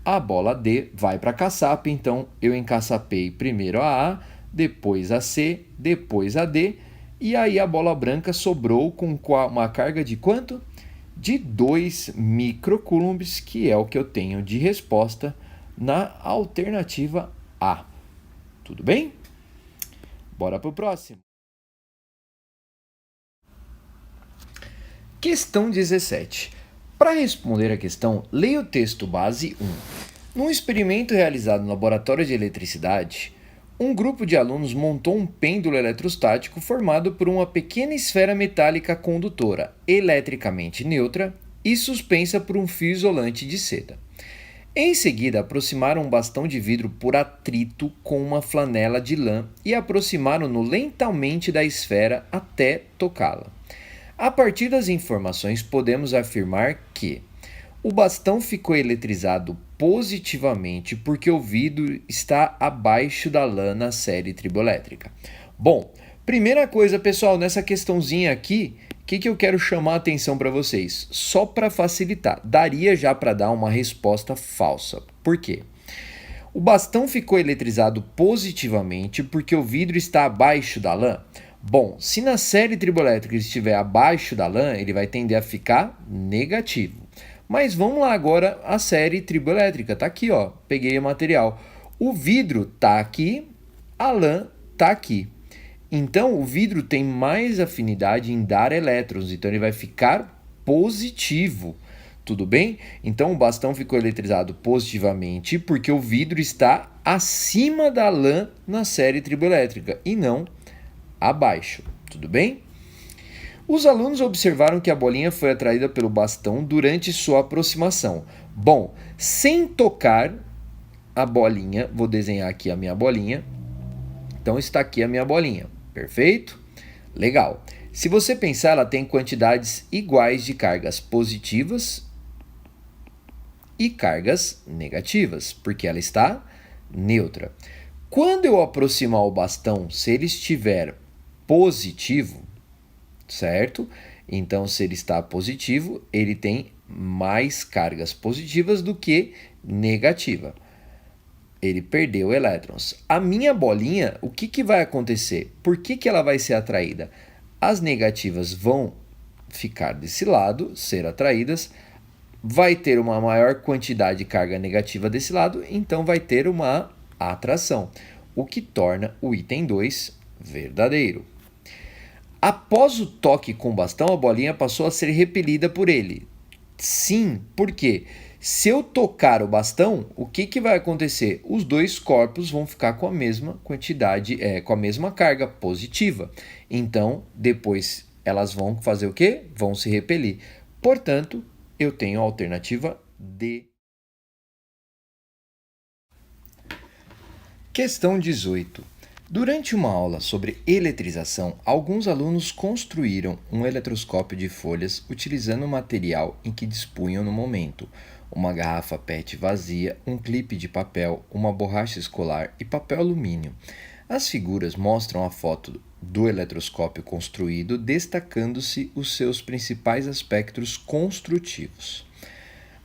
A bola D vai para a caçapa, então eu encaçapei primeiro a A, depois a C, depois a D, e aí a bola branca sobrou com uma carga de quanto? De 2 microcoulombs, que é o que eu tenho de resposta na alternativa A. Tudo bem? Bora para o próximo. Questão 17. Para responder a questão, leia o texto base 1. Num experimento realizado no laboratório de eletricidade, um grupo de alunos montou um pêndulo eletrostático formado por uma pequena esfera metálica condutora, eletricamente neutra e suspensa por um fio isolante de seda. Em seguida, aproximaram um bastão de vidro por atrito com uma flanela de lã e aproximaram-no lentamente da esfera até tocá-la. A partir das informações, podemos afirmar que o bastão ficou eletrizado positivamente porque o vidro está abaixo da lã na série triboelétrica. Bom, primeira coisa, pessoal, nessa questãozinha aqui, o que eu quero chamar a atenção para vocês? Só para facilitar, daria já para dar uma resposta falsa. Por quê? O bastão ficou eletrizado positivamente porque o vidro está abaixo da lã? Bom, se na série triboelétrica ele estiver abaixo da lã, ele vai tender a ficar negativo. Mas vamos lá agora a série triboelétrica. Tá aqui, ó. Peguei o material. O vidro tá aqui, a lã tá aqui. Então, o vidro tem mais afinidade em dar elétrons, então ele vai ficar positivo. Tudo bem? Então, o bastão ficou eletrizado positivamente porque o vidro está acima da lã na série triboelétrica e não abaixo. Tudo bem? Os alunos observaram que a bolinha foi atraída pelo bastão durante sua aproximação. Bom, sem tocar a bolinha, vou desenhar aqui a minha bolinha. Então, está aqui a minha bolinha. Perfeito? Legal. Se você pensar, ela tem quantidades iguais de cargas positivas e cargas negativas, porque ela está neutra. Quando eu aproximar o bastão, se ele estiver positivo, certo? Então, se ele está positivo, ele tem mais cargas positivas do que negativa. Ele perdeu elétrons. A minha bolinha, o que vai acontecer? Por que ela vai ser atraída? As negativas vão ficar desse lado, ser atraídas, vai ter uma maior quantidade de carga negativa desse lado, então vai ter uma atração, o que torna o item 2 verdadeiro. Após o toque com o bastão, a bolinha passou a ser repelida por ele. Sim, por quê? Se eu tocar o bastão, o que vai acontecer? Os dois corpos vão ficar com a mesma quantidade, com a mesma carga positiva. Então, depois elas vão fazer o quê? Vão se repelir. Portanto, eu tenho a alternativa D. Questão 18. Durante uma aula sobre eletrização, alguns alunos construíram um eletroscópio de folhas utilizando o material em que dispunham no momento: uma garrafa PET vazia, um clipe de papel, uma borracha escolar e papel alumínio. As figuras mostram a foto do eletroscópio construído, destacando-se os seus principais aspectos construtivos.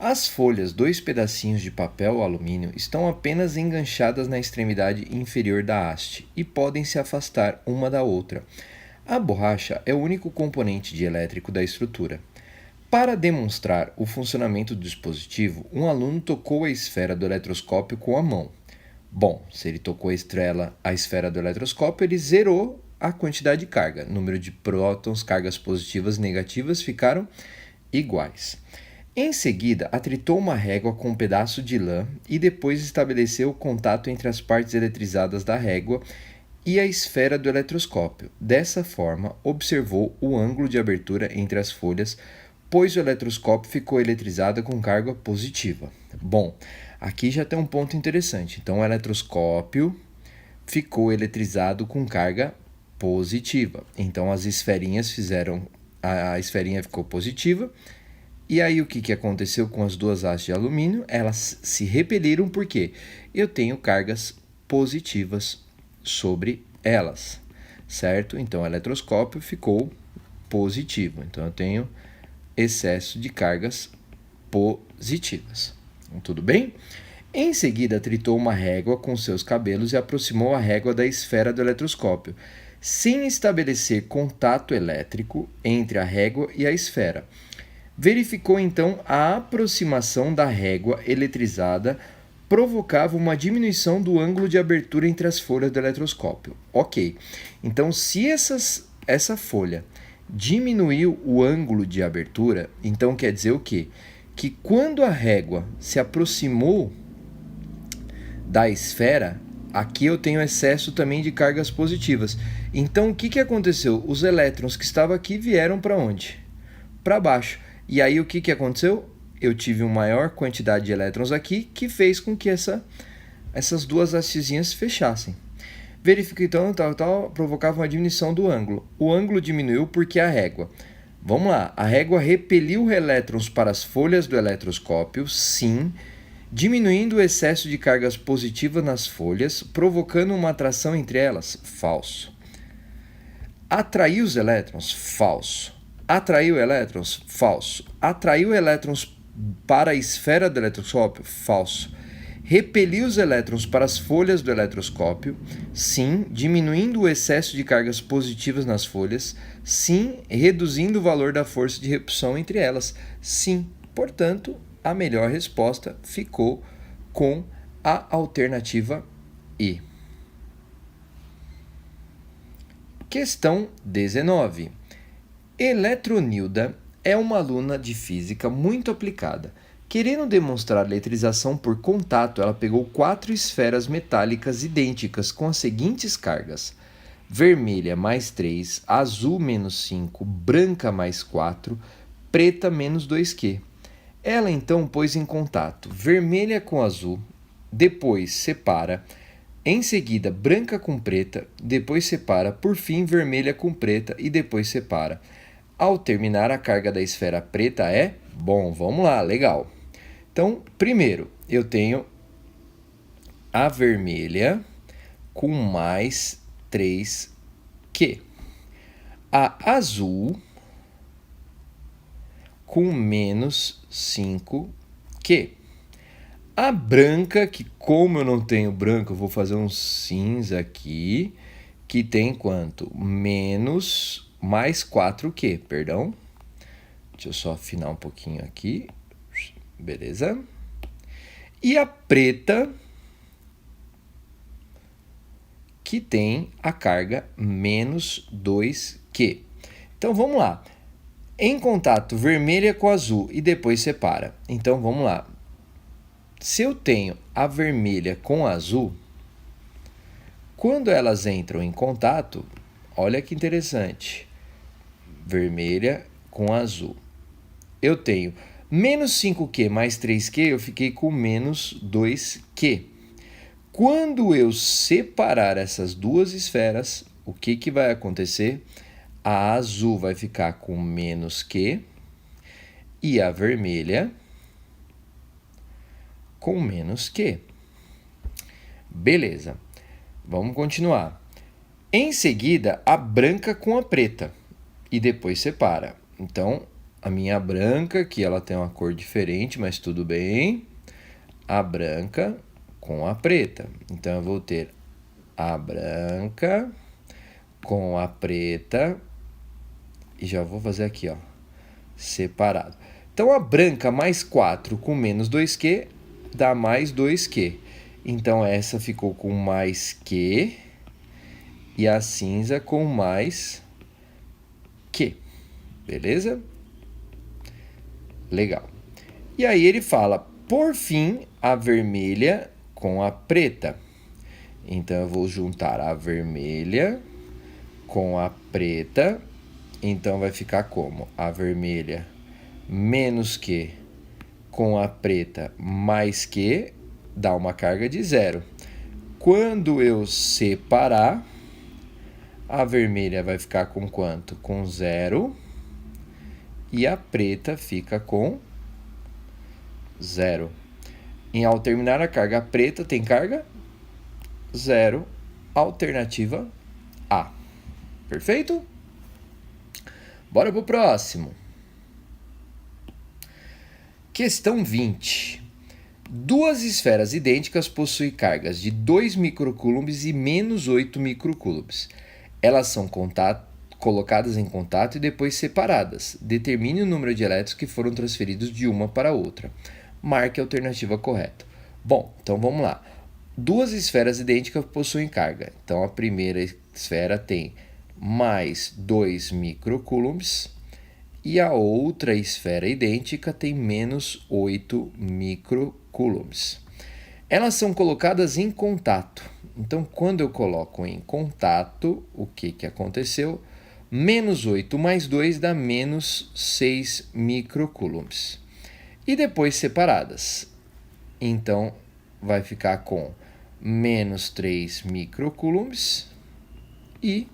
As folhas, 2 pedacinhos de papel alumínio, estão apenas enganchadas na extremidade inferior da haste e podem se afastar uma da outra. A borracha é o único componente dielétrico da estrutura. Para demonstrar o funcionamento do dispositivo, um aluno tocou a esfera do eletroscópio com a mão. Bom, se ele tocou a esfera do eletroscópio, ele zerou a quantidade de carga. Número de prótons, cargas positivas e negativas ficaram iguais. Em seguida, atritou uma régua com um pedaço de lã e depois estabeleceu o contato entre as partes eletrizadas da régua e a esfera do eletroscópio. Dessa forma, observou o ângulo de abertura entre as folhas, pois o eletroscópio ficou eletrizado com carga positiva. Bom, aqui já tem um ponto interessante. Então, o eletroscópio ficou eletrizado com carga positiva. Então, as esferinhas fizeram... A esferinha ficou positiva. E aí, o que aconteceu com as duas hastes de alumínio? Elas se repeliram porque eu tenho cargas positivas sobre elas, certo? Então, o eletroscópio ficou positivo. Então, eu tenho excesso de cargas positivas. Tudo bem? Em seguida, atritou uma régua com seus cabelos e aproximou a régua da esfera do eletroscópio, sem estabelecer contato elétrico entre a régua e a esfera. Verificou então a aproximação da régua eletrizada provocava uma diminuição do ângulo de abertura entre as folhas do eletroscópio. Ok, então se essa folha diminuiu o ângulo de abertura, então quer dizer o quê? Que quando a régua se aproximou da esfera, aqui eu tenho excesso também de cargas positivas. Então o que aconteceu? Os elétrons que estavam aqui vieram para onde? Para baixo. E aí o que aconteceu? Eu tive uma maior quantidade de elétrons aqui que fez com que essas duas hastezinhas se fechassem. Verificou então, provocava uma diminuição do ângulo. O ângulo diminuiu porque a régua. Vamos lá, a régua repeliu elétrons para as folhas do eletroscópio, sim, diminuindo o excesso de cargas positivas nas folhas, provocando uma atração entre elas, falso. Atraiu os elétrons, falso. Atraiu elétrons, falso. Atraiu elétrons para a esfera do eletroscópio, falso. Repelir os elétrons para as folhas do eletroscópio? Sim. Diminuindo o excesso de cargas positivas nas folhas? Sim. Reduzindo o valor da força de repulsão entre elas? Sim. Portanto, a melhor resposta ficou com a alternativa E. Questão 19. Eletronilda é uma aluna de física muito aplicada. Querendo demonstrar a eletrização por contato, ela pegou 4 esferas metálicas idênticas com as seguintes cargas: vermelha mais 3, azul menos 5, branca mais 4, preta menos 2Q. Ela então pôs em contato vermelha com azul, depois separa, em seguida branca com preta, depois separa, por fim vermelha com preta e depois separa. Ao terminar, a carga da esfera preta é... Bom, vamos lá, legal. Então, primeiro, eu tenho a vermelha com mais 3Q. A azul com menos 5Q. A branca, que como eu não tenho branco, eu vou fazer um cinza aqui, que tem quanto? Menos mais 4Q, perdão. Deixa eu só afinar um pouquinho aqui. Beleza? E a preta, que tem a carga menos 2Q. Então, vamos lá. Em contato, vermelha com azul e depois separa. Então, vamos lá. Se eu tenho a vermelha com a azul, quando elas entram em contato, olha que interessante. Vermelha com azul. Eu tenho menos 5Q mais 3Q, eu fiquei com menos 2Q. Quando eu separar essas duas esferas, o que vai acontecer? A azul vai ficar com menos Q e a vermelha com menos Q. Beleza, vamos continuar. Em seguida, a branca com a preta e depois separa. Então, a minha branca, que ela tem uma cor diferente, mas tudo bem. A branca com a preta. Então, eu vou ter a branca com a preta. E já vou fazer aqui, ó, separado. Então, a branca mais 4 com menos 2Q dá mais 2Q. Então, essa ficou com mais Q. E a cinza com mais Q. Beleza? Legal. E aí ele fala, por fim, a vermelha com a preta. Então, eu vou juntar a vermelha com a preta. Então, vai ficar como? A vermelha menos Q com a preta mais Q dá uma carga de 0. Quando eu separar, a vermelha vai ficar com quanto? Com 0. E a preta fica com 0. E ao terminar a carga preta, tem carga 0. Alternativa A. Perfeito? Bora pro próximo. Questão 20. Duas esferas idênticas possuem cargas de 2 microcoulombs e menos 8 microcoulombs. Elas são colocadas em contato e depois separadas. Determine o número de elétrons que foram transferidos de uma para a outra. Marque a alternativa correta. Bom, então vamos lá. Duas esferas idênticas possuem carga. Então, a primeira esfera tem mais 2 microcoulombs e a outra esfera idêntica tem menos 8 microcoulombs. Elas são colocadas em contato. Então, quando eu coloco em contato, o que aconteceu? Menos 8 mais 2 dá menos 6 microcoulombs. E depois separadas. Então, vai ficar com menos 3 microcoulombs e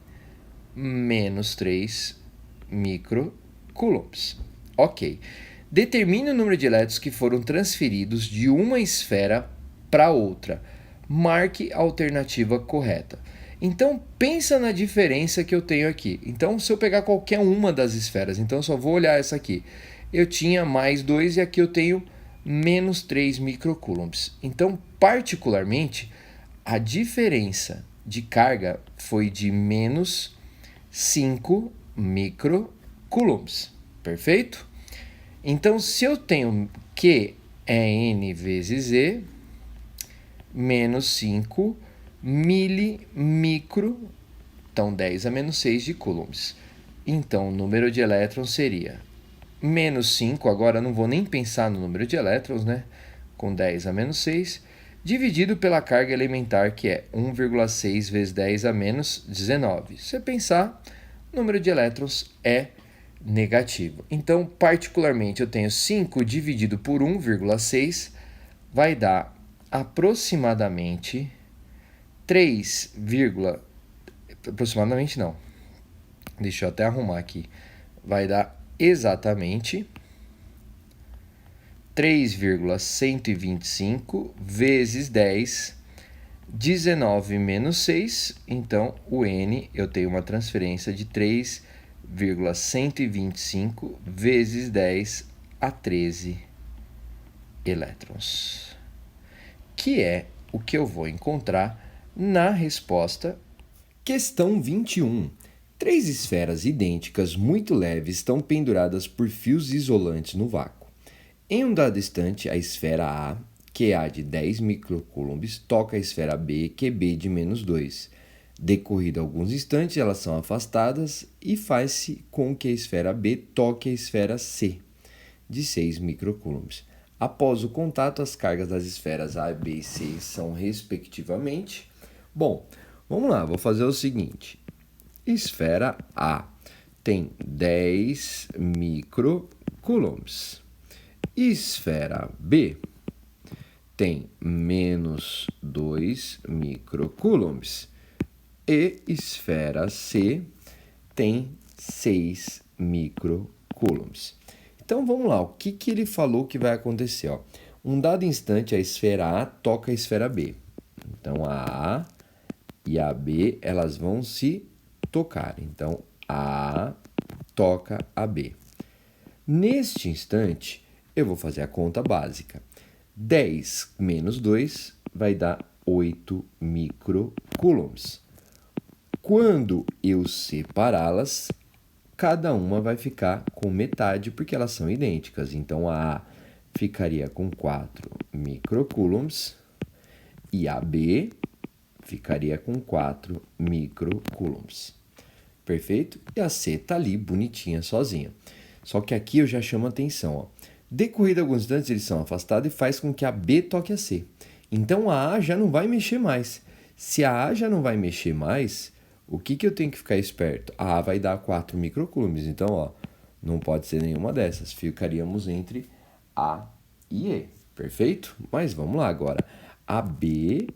menos 3 microcoulombs. Ok. Determine o número de elétrons que foram transferidos de uma esfera para outra. Marque a alternativa correta. Então, pensa na diferença que eu tenho aqui. Então, se eu pegar qualquer uma das esferas, então eu só vou olhar essa aqui. Eu tinha mais 2 e aqui eu tenho menos 3 microcoulombs. Então, Particularmente, a diferença de carga foi de menos 5 microcoulombs, perfeito? Então, se eu tenho Q é N vezes E, menos 5 milimicro, então 10 a menos 6 de coulombs. Então, o número de elétrons seria menos 5, agora não vou nem pensar no número de elétrons, né? Com 10 a menos 6, dividido pela carga elementar, que é 1,6 vezes 10 a menos 19. Se você pensar, o número de elétrons é negativo. Então, particularmente, eu tenho 5 dividido por 1,6, vai dar aproximadamente 3, aproximadamente não, deixa eu até arrumar aqui, vai dar exatamente 3,125 vezes 10, 19 menos 6, então o N eu tenho uma transferência de 3,125 vezes 10 a 13 elétrons, que é o que eu vou encontrar na resposta. Questão 21. 3 esferas idênticas muito leves estão penduradas por fios isolantes no vácuo. Em um dado instante, a esfera A, QA de 10 microcoulombs, toca a esfera B, QB de menos 2. Decorrido alguns instantes, elas são afastadas e faz-se com que a esfera B toque a esfera C, de 6 microcoulombs. Após o contato, as cargas das esferas A, B e C são respectivamente... Bom, vamos lá, vou fazer o seguinte. Esfera A tem 10 microcoulombs. Esfera B tem menos 2 microcoulombs. E esfera C tem 6 microcoulombs. Então vamos lá, o que ele falou que vai acontecer? Ó? Um dado instante, a esfera A toca a esfera B. Então a A e a B elas vão se tocar. Então a A toca a B. Neste instante, eu vou fazer a conta básica. 10 menos 2 vai dar 8 microcoulombs. Quando eu separá-las, cada uma vai ficar com metade, porque elas são idênticas. Então, a A ficaria com 4 microcoulombs e a B ficaria com 4 microcoulombs. Perfeito? E a C está ali, bonitinha, sozinha. Só que aqui eu já chamo a atenção. Ó. Decorrido alguns instantes, eles são afastados e faz com que a B toque a C. Então, a A já não vai mexer mais. Se a A já não vai mexer mais... O que eu tenho que ficar esperto? A A vai dar 4 microcoulombs. Então, ó, não pode ser nenhuma dessas. Ficaríamos entre A e E. Perfeito? Mas vamos lá agora. A B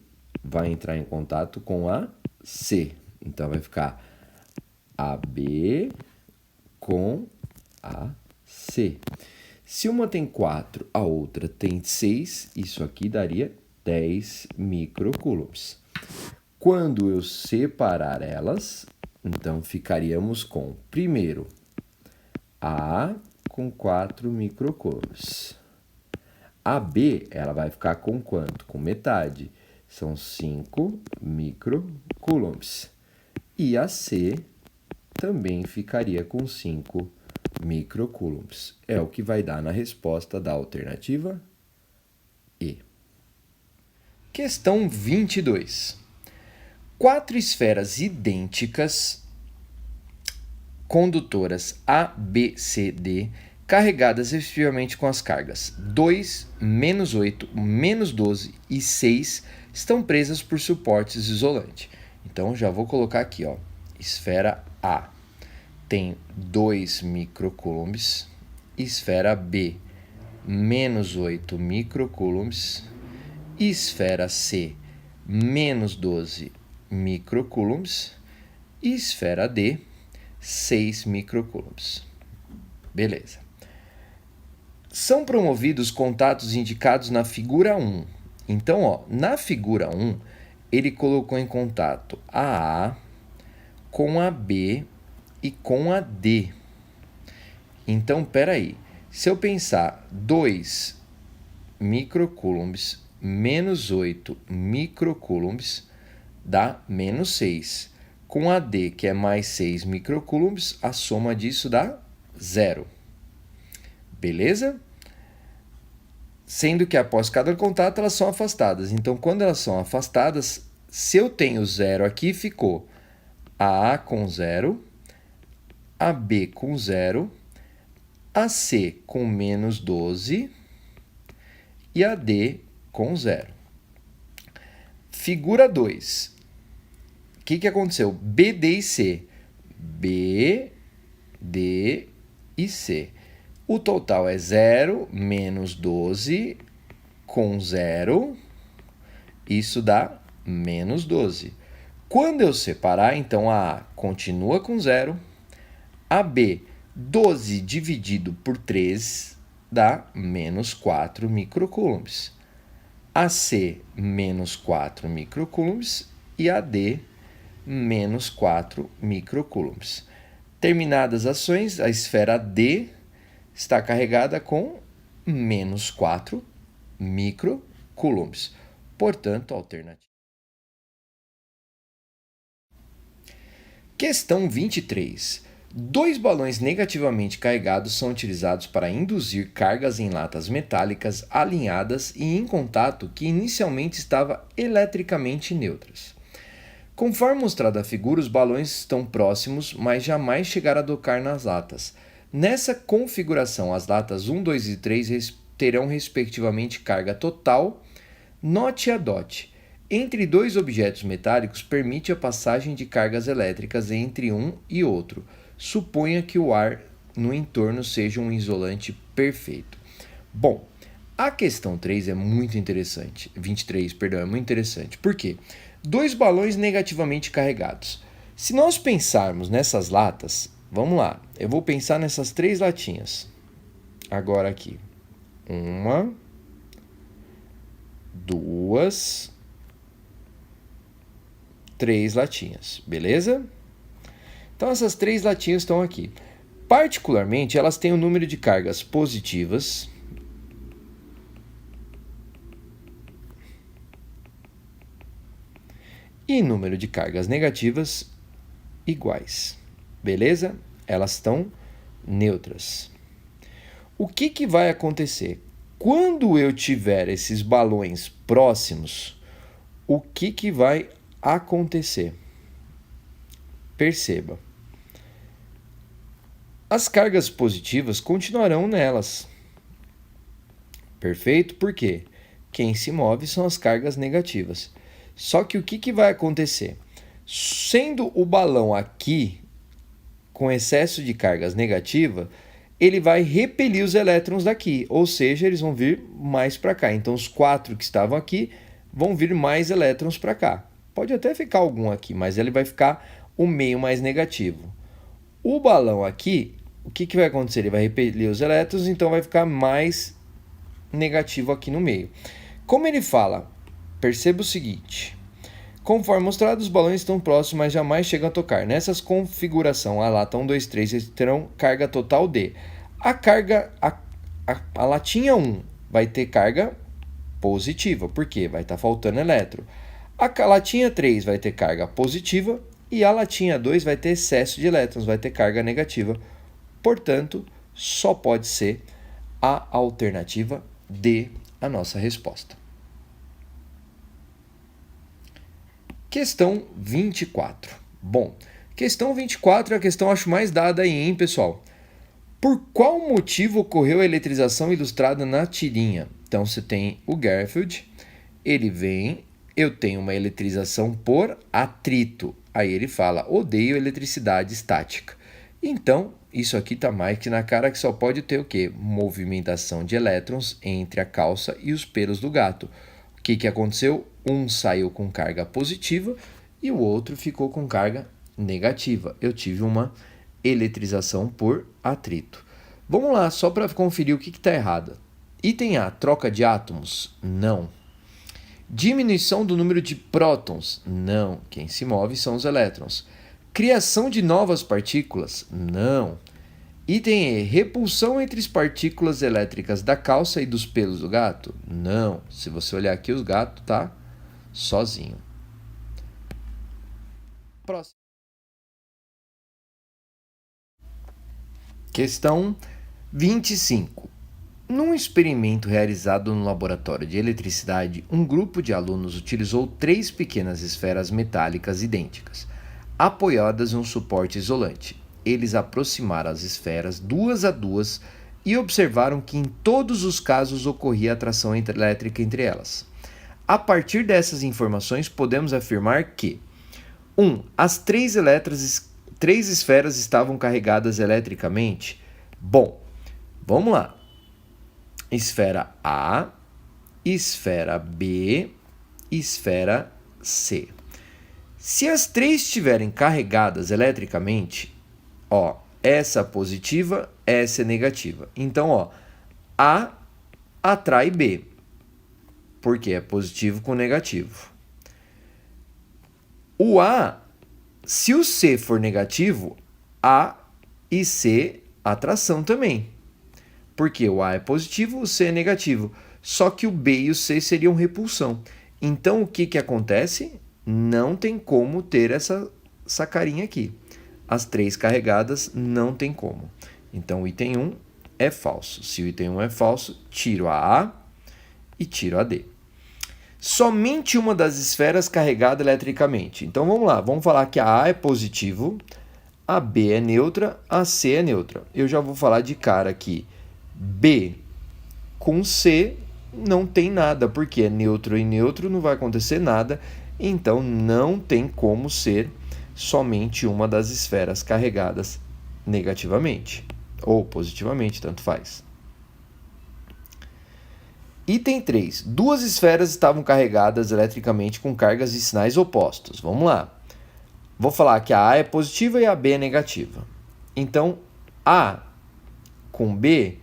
vai entrar em contato com a C. Então, vai ficar AB com a C. Se uma tem 4, a outra tem 6, isso aqui daria 10 microcoulombs. Quando eu separar elas, então ficaríamos com, primeiro, A com 4 microcoulombs. A B, ela vai ficar com quanto? Com metade. São 5 microcoulombs. E a C também ficaria com 5 microcoulombs. É o que vai dar na resposta da alternativa E. Questão 22. 4 esferas idênticas, condutoras A, B, C, D, carregadas respectivamente com as cargas 2, menos 8, menos 12 e 6, estão presas por suportes isolantes. Então, já vou colocar aqui, ó, esfera A tem 2 microcoulombs, esfera B, menos 8 microcoulombs, esfera C, menos 12 microcoulombs, e esfera D, 6 microcoulombs. Beleza. São promovidos contatos indicados na figura 1. Então, ó, na figura 1, ele colocou em contato a A com a B e com a D. Então, peraí. Se eu pensar 2 microcoulombs menos 8 microcoulombs dá menos 6. Com AD, que é mais 6 microcoulombs, a soma disso dá 0. Beleza? Sendo que após cada contato elas são afastadas. Então, quando elas são afastadas, se eu tenho 0 aqui, ficou a A com 0, a B com 0, a C com menos 12 e a D com 0. Figura 2. O que aconteceu? B, D e C. B, D e C. O total é 0 menos 12 com 0. Isso dá menos 12. Quando eu separar, então a A continua com 0. A B, 12 dividido por 3 dá menos 4 microcoulombs. A C, menos 4 microcoulombs. E a D, menos 4 microcoulombs. Terminadas as ações, a esfera D está carregada com menos 4 microcoulombs. Portanto, alternativa. Questão 23. 2 balões negativamente carregados são utilizados para induzir cargas em latas metálicas alinhadas e em contato que inicialmente estavam eletricamente neutras. Conforme mostrado na figura, os balões estão próximos, mas jamais chegaram a tocar nas latas. Nessa configuração, as latas 1, 2 e 3 terão respectivamente carga total, note a dot. Entre dois objetos metálicos permite a passagem de cargas elétricas entre um e outro. Suponha que o ar no entorno seja um isolante perfeito. Bom, a questão 3 é muito interessante. 23, perdão, é muito interessante. Por quê? 2 balões negativamente carregados. Se nós pensarmos nessas latas, vamos lá, eu vou pensar nessas 3 latinhas. Agora aqui. 1, 2, 3 latinhas, beleza? Então essas 3 latinhas estão aqui. Particularmente, elas têm um número de cargas positivas e número de cargas negativas iguais, beleza? Elas estão neutras. O que vai acontecer? Quando eu tiver esses balões próximos, o que vai acontecer? Perceba. As cargas positivas continuarão nelas. Perfeito? Por quê? Quem se move são as cargas negativas. Só que o que vai acontecer? Sendo o balão aqui com excesso de cargas negativa, ele vai repelir os elétrons daqui, ou seja, eles vão vir mais para cá. Então, os 4 que estavam aqui vão vir mais elétrons para cá. Pode até ficar algum aqui, mas ele vai ficar o meio mais negativo. O balão aqui, o que vai acontecer? Ele vai repelir os elétrons, então vai ficar mais negativo aqui no meio. Como ele fala? Perceba o seguinte. Conforme mostrado, os balões estão próximos, mas jamais chegam a tocar. Nessas configuração, a lata 1, 2, 3 eles terão carga total D. A latinha 1 vai ter carga positiva, porque vai estar faltando elétron. A latinha 3 vai ter carga positiva e a latinha 2 vai ter excesso de elétrons, vai ter carga negativa. Portanto, só pode ser a alternativa D a nossa resposta. Questão 24. Bom, questão 24 é a questão acho mais dada aí, hein, pessoal? Por qual motivo ocorreu a eletrização ilustrada na tirinha? Então, você tem o Garfield, ele vem, eu tenho uma eletrização por atrito. Aí ele fala, odeio eletricidade estática. Então, isso aqui tá mais que na cara que só pode ter o quê? Movimentação de elétrons entre a calça e os pelos do gato. O que aconteceu? Um saiu com carga positiva e o outro ficou com carga negativa. Eu tive uma eletrização por atrito. Vamos lá, só para conferir o que está errado. Item A, troca de átomos? Não. Diminuição do número de prótons? Não. Quem se move são os elétrons. Criação de novas partículas? Não. Item E. Repulsão entre as partículas elétricas da calça e dos pelos do gato? Não. Se você olhar aqui, o gato tá sozinho. Próximo. Questão 25. Num experimento realizado no laboratório de eletricidade, um grupo de alunos utilizou 3 pequenas esferas metálicas idênticas, apoiadas em um suporte isolante. Eles aproximaram as esferas duas a duas e observaram que em todos os casos ocorria atração elétrica entre elas. A partir dessas informações, podemos afirmar que 1. As 3 esferas estavam carregadas eletricamente? Bom, vamos lá. Esfera A, esfera B, esfera C. Se as 3 estiverem carregadas eletricamente, essa positiva, essa é negativa. Então, A atrai B, porque é positivo com negativo. O A, se o C for negativo, A e C, atração também. Porque o A é positivo, o C é negativo. Só que o B e o C seriam repulsão. Então, o que acontece? Não tem como ter essa carinha aqui. As 3 carregadas não tem como. Então, o item 1 é falso. Se o item 1 é falso, tiro a A e tiro a D. Somente uma das esferas carregada eletricamente. Então, vamos lá. Vamos falar que a A é positivo, a B é neutra, a C é neutra. Eu já vou falar de cara aqui. B com C não tem nada, porque é neutro e neutro, não vai acontecer nada. Então, não tem como ser somente uma das esferas carregadas negativamente ou positivamente, tanto faz. Item 3. 2 esferas estavam carregadas eletricamente com cargas e sinais opostos. Vamos lá. Vou falar que a A é positiva e a B é negativa. Então, A com B,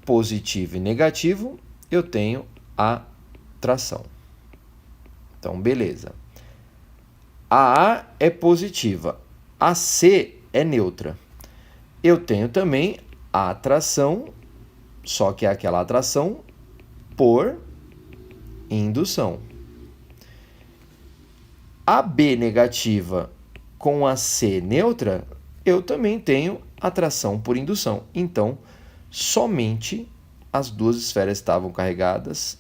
positivo e negativo, eu tenho atração. Então, beleza. A A é positiva, a C é neutra. Eu tenho também a atração, só que é aquela atração por indução. A B negativa com a C neutra, eu também tenho atração por indução. Então, somente as 2 esferas estavam carregadas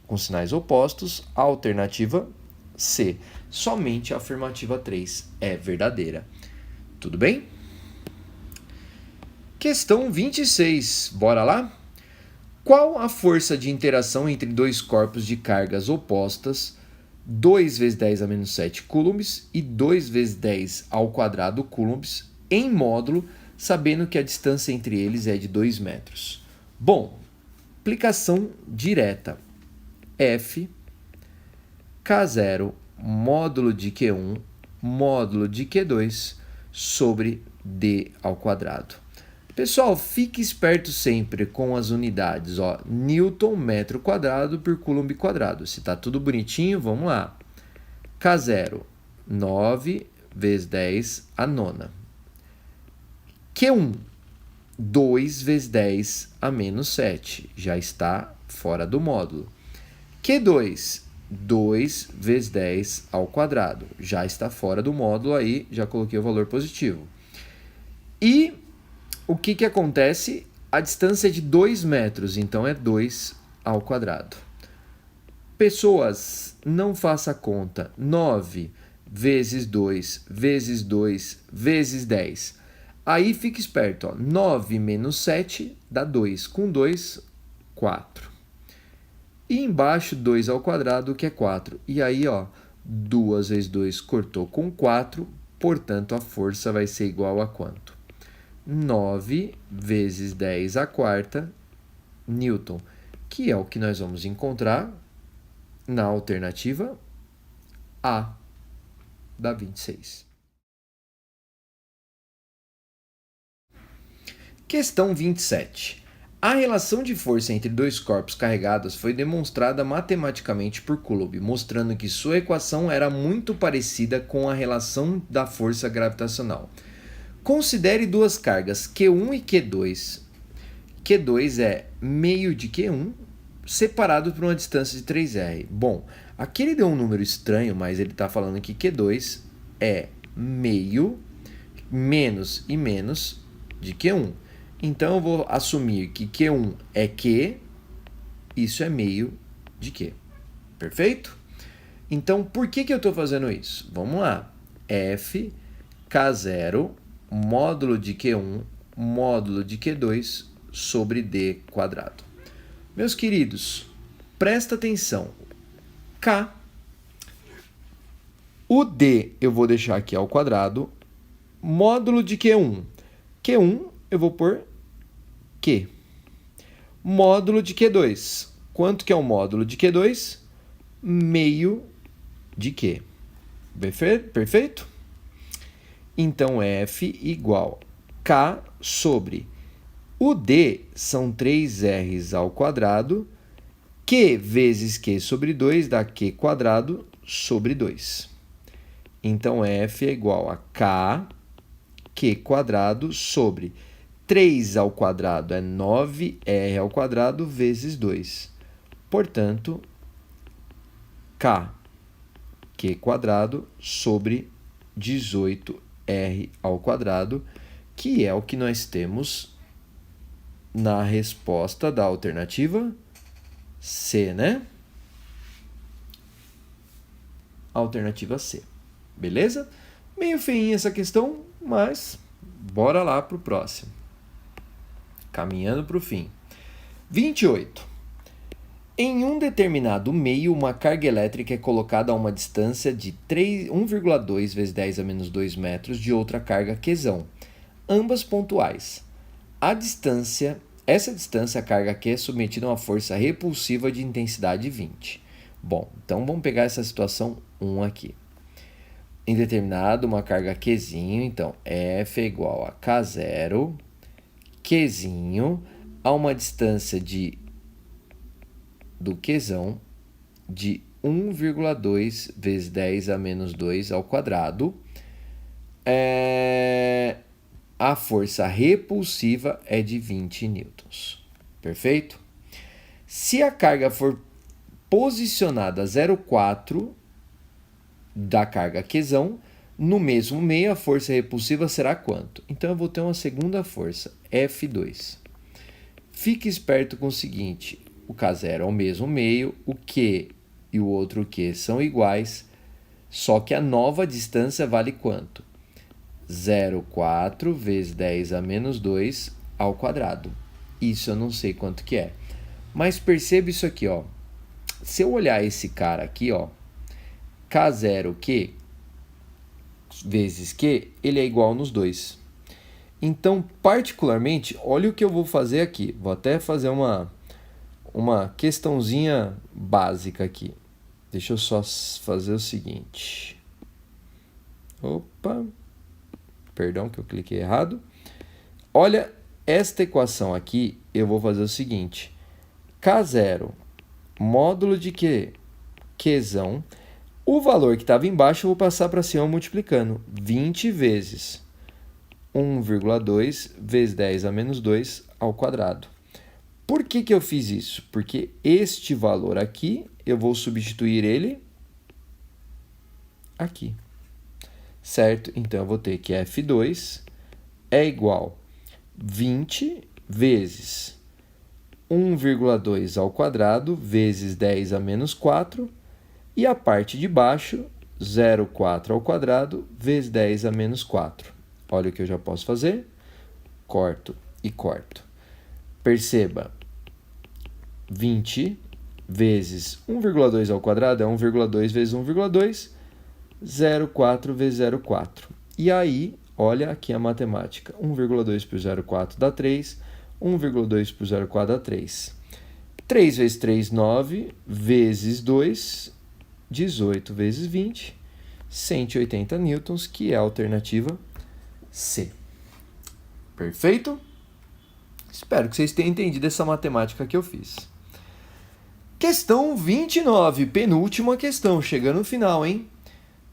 com sinais opostos, a alternativa C. Somente a afirmativa 3 é verdadeira. Tudo bem? Questão 26. Bora lá? Qual a força de interação entre 2 corpos de cargas opostas, 2 vezes 10 a menos 7 coulombs e 2 vezes 10 ao quadrado coulombs em módulo, sabendo que a distância entre eles é de 2 metros? Bom, aplicação direta. F K0 módulo de Q1 módulo de Q2 sobre D ao quadrado. Pessoal, fique esperto sempre com as unidades, Newton metro quadrado por coulomb quadrado. Se tá tudo bonitinho, vamos lá. K0, 9 vezes 10 a nona. Q1, 2 vezes 10 a menos 7, já está fora do módulo. Q2, 2 vezes 10 ao quadrado, já está fora do módulo, aí já coloquei o valor positivo. E o que acontece? A distância é de 2 metros, então é 2 ao quadrado. Pessoas, não faça conta. 9 vezes 2 vezes 2 vezes 10. Aí fica esperto, 9 menos 7 dá 2. Com 2, 4. E embaixo, 2 ao quadrado, que é 4. E aí, 2 vezes 2 cortou com 4, portanto, a força vai ser igual a quanto? 9 vezes 10 à quarta Newton, que é o que nós vamos encontrar na alternativa A, da 26. Questão 27. A relação de força entre 2 corpos carregados foi demonstrada matematicamente por Coulomb, mostrando que sua equação era muito parecida com a relação da força gravitacional. Considere duas cargas, Q1 e Q2. Q2 é meio de Q1, separado por uma distância de 3R. Bom, aqui ele deu um número estranho, mas ele está falando que Q2 é meio menos e menos de Q1. Então, eu vou assumir que Q1 é Q, isso é meio de Q. Perfeito? Então, por que eu estou fazendo isso? Vamos lá. F K0 módulo de Q1 módulo de Q2 sobre D quadrado. Meus queridos, presta atenção. K. O D eu vou deixar aqui ao quadrado. Módulo de Q1. Q1 eu vou pôr Q. Módulo de Q2. Quanto que é o módulo de Q2? Meio de Q. Perfeito? Então, F igual K sobre o D são 3R's ao quadrado. Q vezes Q sobre 2 dá Q quadrado sobre 2. Então, F é igual a K, Q quadrado sobre 3 ao quadrado é 9R ao quadrado vezes 2. Portanto, K, Q quadrado sobre 18R ao quadrado, que é o que nós temos na resposta da alternativa C, né? Alternativa C. Beleza? Meio feinha essa questão, mas bora lá para o próximo. Caminhando para o fim. 28. Em um determinado meio, uma carga elétrica é colocada a uma distância de 1,2 vezes 10 a menos 2 metros de outra carga Qzão, ambas pontuais. Essa distância, a carga Q é submetida a uma força repulsiva de intensidade 20. Bom, então vamos pegar essa situação 1 aqui. Em determinado, uma carga Qzinho, então F é igual a K0, Qzinho, a uma distância do Qzão de 1,2 vezes 10 a menos 2 ao quadrado. A força repulsiva é de 20 newtons. Perfeito? Se a carga for posicionada a 0,4 da carga Qzão, no mesmo meio, a força repulsiva será quanto? Então, eu vou ter uma segunda força, F2. Fique esperto com o seguinte, o K0 é o mesmo meio, o Q e o outro Q são iguais, só que a nova distância vale quanto? 0,4 vezes 10 a menos 2 ao quadrado. Isso eu não sei quanto que é. Mas perceba isso aqui, ó. Se eu olhar esse cara aqui, ó, K0Q vezes Q, ele é igual nos dois. Então, particularmente, olha o que eu vou fazer aqui. Vou até fazer uma questãozinha básica aqui. Deixa eu só fazer o seguinte. Opa, perdão que eu cliquei errado. Olha esta equação aqui, eu vou fazer o seguinte. K0, módulo de Q, Qzão. O valor que estava embaixo eu vou passar para cima multiplicando. 20 vezes 1,2 vezes 10 a menos 2 ao quadrado. Por que eu fiz isso? Porque este valor aqui, eu vou substituir ele aqui. Certo? Então, eu vou ter que F2 é igual a 20 vezes 1,2 ao quadrado vezes 10 a menos 4. E a parte de baixo, 0,4 ao quadrado vezes 10 a menos 4. Olha o que eu já posso fazer. Corto e corto. Perceba, 20 vezes 1,2 ao quadrado é 1,2 vezes 1,2, 0,4 vezes 0,4. E aí, olha aqui a matemática. 1,2 por 0,4 dá 3, 1,2 por 0,4 dá 3. 3 vezes 3, 9, vezes 2, 18 vezes 20, 180 newtons, que é a alternativa C. Perfeito? Espero que vocês tenham entendido essa matemática que eu fiz. Questão 29, penúltima questão, chegando no final, hein?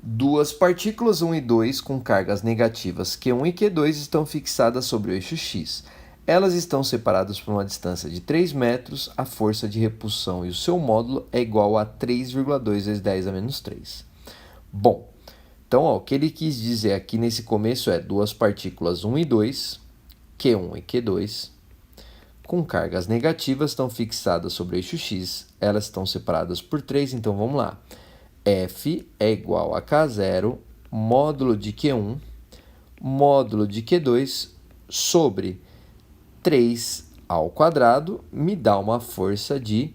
Duas partículas 1 e 2 com cargas negativas Q1 e Q2 estão fixadas sobre o eixo X. Elas estão separadas por uma distância de 3 metros, a força de repulsão e o seu módulo é igual a 3,2 vezes 10 a menos 3. Bom, então o que ele quis dizer aqui nesse começo é duas partículas 1 e 2, Q1 e Q2, com cargas negativas estão fixadas sobre o eixo X. Elas estão separadas por 3, então vamos lá. F é igual a K0 módulo de Q1 módulo de Q2 sobre 3 ao quadrado me dá uma força de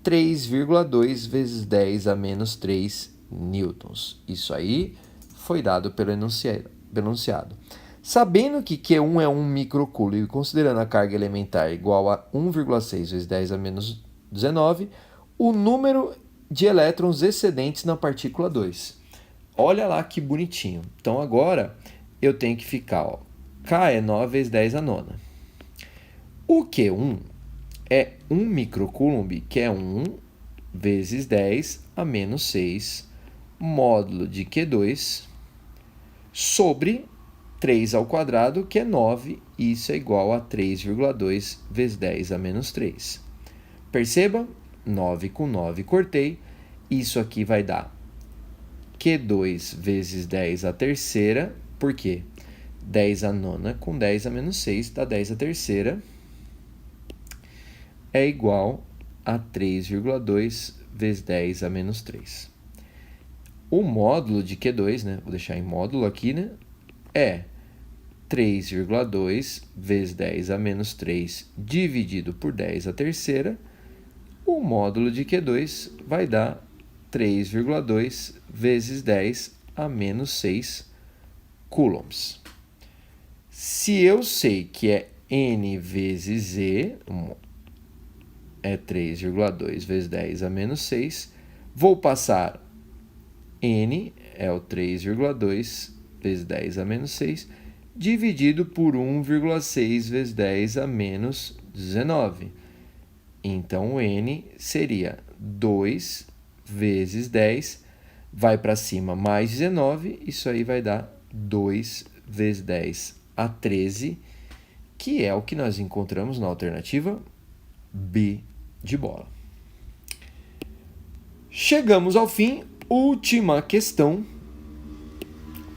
3,2 vezes 10 a menos 3 newtons. Isso aí foi dado pelo enunciado. Sabendo que Q1 é 1 microcoulomb e considerando a carga elementar igual a 1,6 vezes 10 a menos 19, o número de elétrons excedentes na partícula 2. Olha lá que bonitinho. Então agora eu tenho que ficar, ó, K é 9 vezes 10 a nona. O Q1 é 1 microcoulomb, que é 1 vezes 10 a menos 6, módulo de Q2, sobre 3 ao quadrado, que é 9, e isso é igual a 3,2 vezes 10 a menos 3. Perceba? 9 com 9 cortei. Isso aqui vai dar Q2 vezes 10 a terceira. Por quê? 10 a nona com 10 a menos 6 dá 10 a terceira. É igual a 3,2 vezes 10 a menos 3. O módulo de Q2, né? Vou deixar em módulo aqui, né? É 3,2 vezes 10 a menos 3 dividido por 10 a terceira. O módulo de Q2 vai dar 3,2 vezes 10 a menos 6 coulombs. Se eu sei que é N vezes Z, é 3,2 vezes 10 a menos 6, vou passar N, é o 3,2 vezes 10 a menos 6, dividido por 1,6 vezes 10 a menos 19. Então, o N seria 2 vezes 10, vai para cima mais 19, isso aí vai dar 2 vezes 10 a 13, que é o que nós encontramos na alternativa B de bola. Chegamos ao fim, última questão.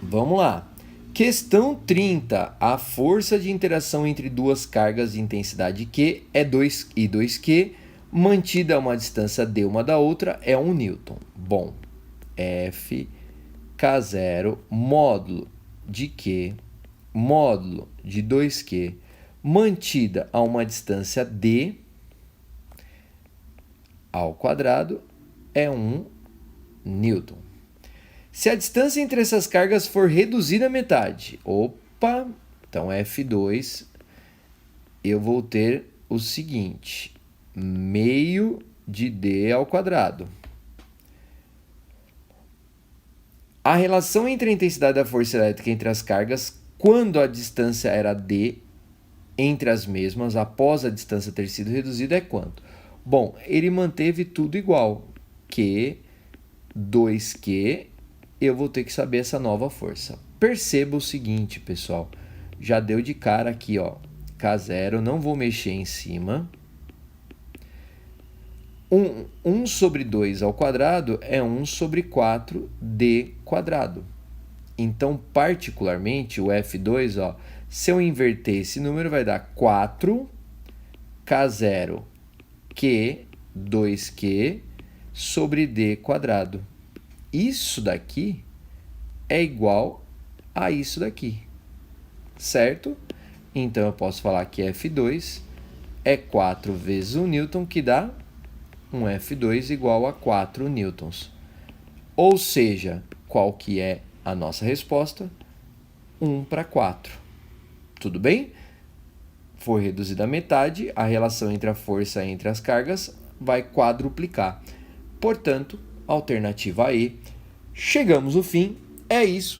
Vamos lá. Questão 30. A força de interação entre duas cargas de intensidade Q é 2 e 2Q, mantida a uma distância d uma da outra, é 1 newton. Bom, F, K0, módulo de Q, módulo de 2Q, mantida a uma distância d ao quadrado, é 1 newton. Se a distância entre essas cargas for reduzida à metade, então F2, eu vou ter o seguinte, meio de d ao quadrado. A relação entre a intensidade da força elétrica entre as cargas, quando a distância era d entre as mesmas, após a distância ter sido reduzida, é quanto? Bom, ele manteve tudo igual, Q, 2Q, eu vou ter que saber essa nova força. Perceba o seguinte, pessoal, já deu de cara aqui, ó, K0, não vou mexer em cima. 1 sobre 2 ao quadrado é 1 sobre 4d quadrado. Então, particularmente, o F2, ó, se eu inverter esse número, vai dar 4 K0 Q 2Q sobre d quadrado. Isso daqui é igual a isso daqui, certo? Então, eu posso falar que F2 é 4 vezes 1 newton, que dá um F2 igual a 4 newtons. Ou seja, qual que é a nossa resposta? 1 para 4. Tudo bem? For reduzida à metade, a relação entre a força entre as cargas vai quadruplicar. Portanto, alternativa E. Chegamos no fim. É isso.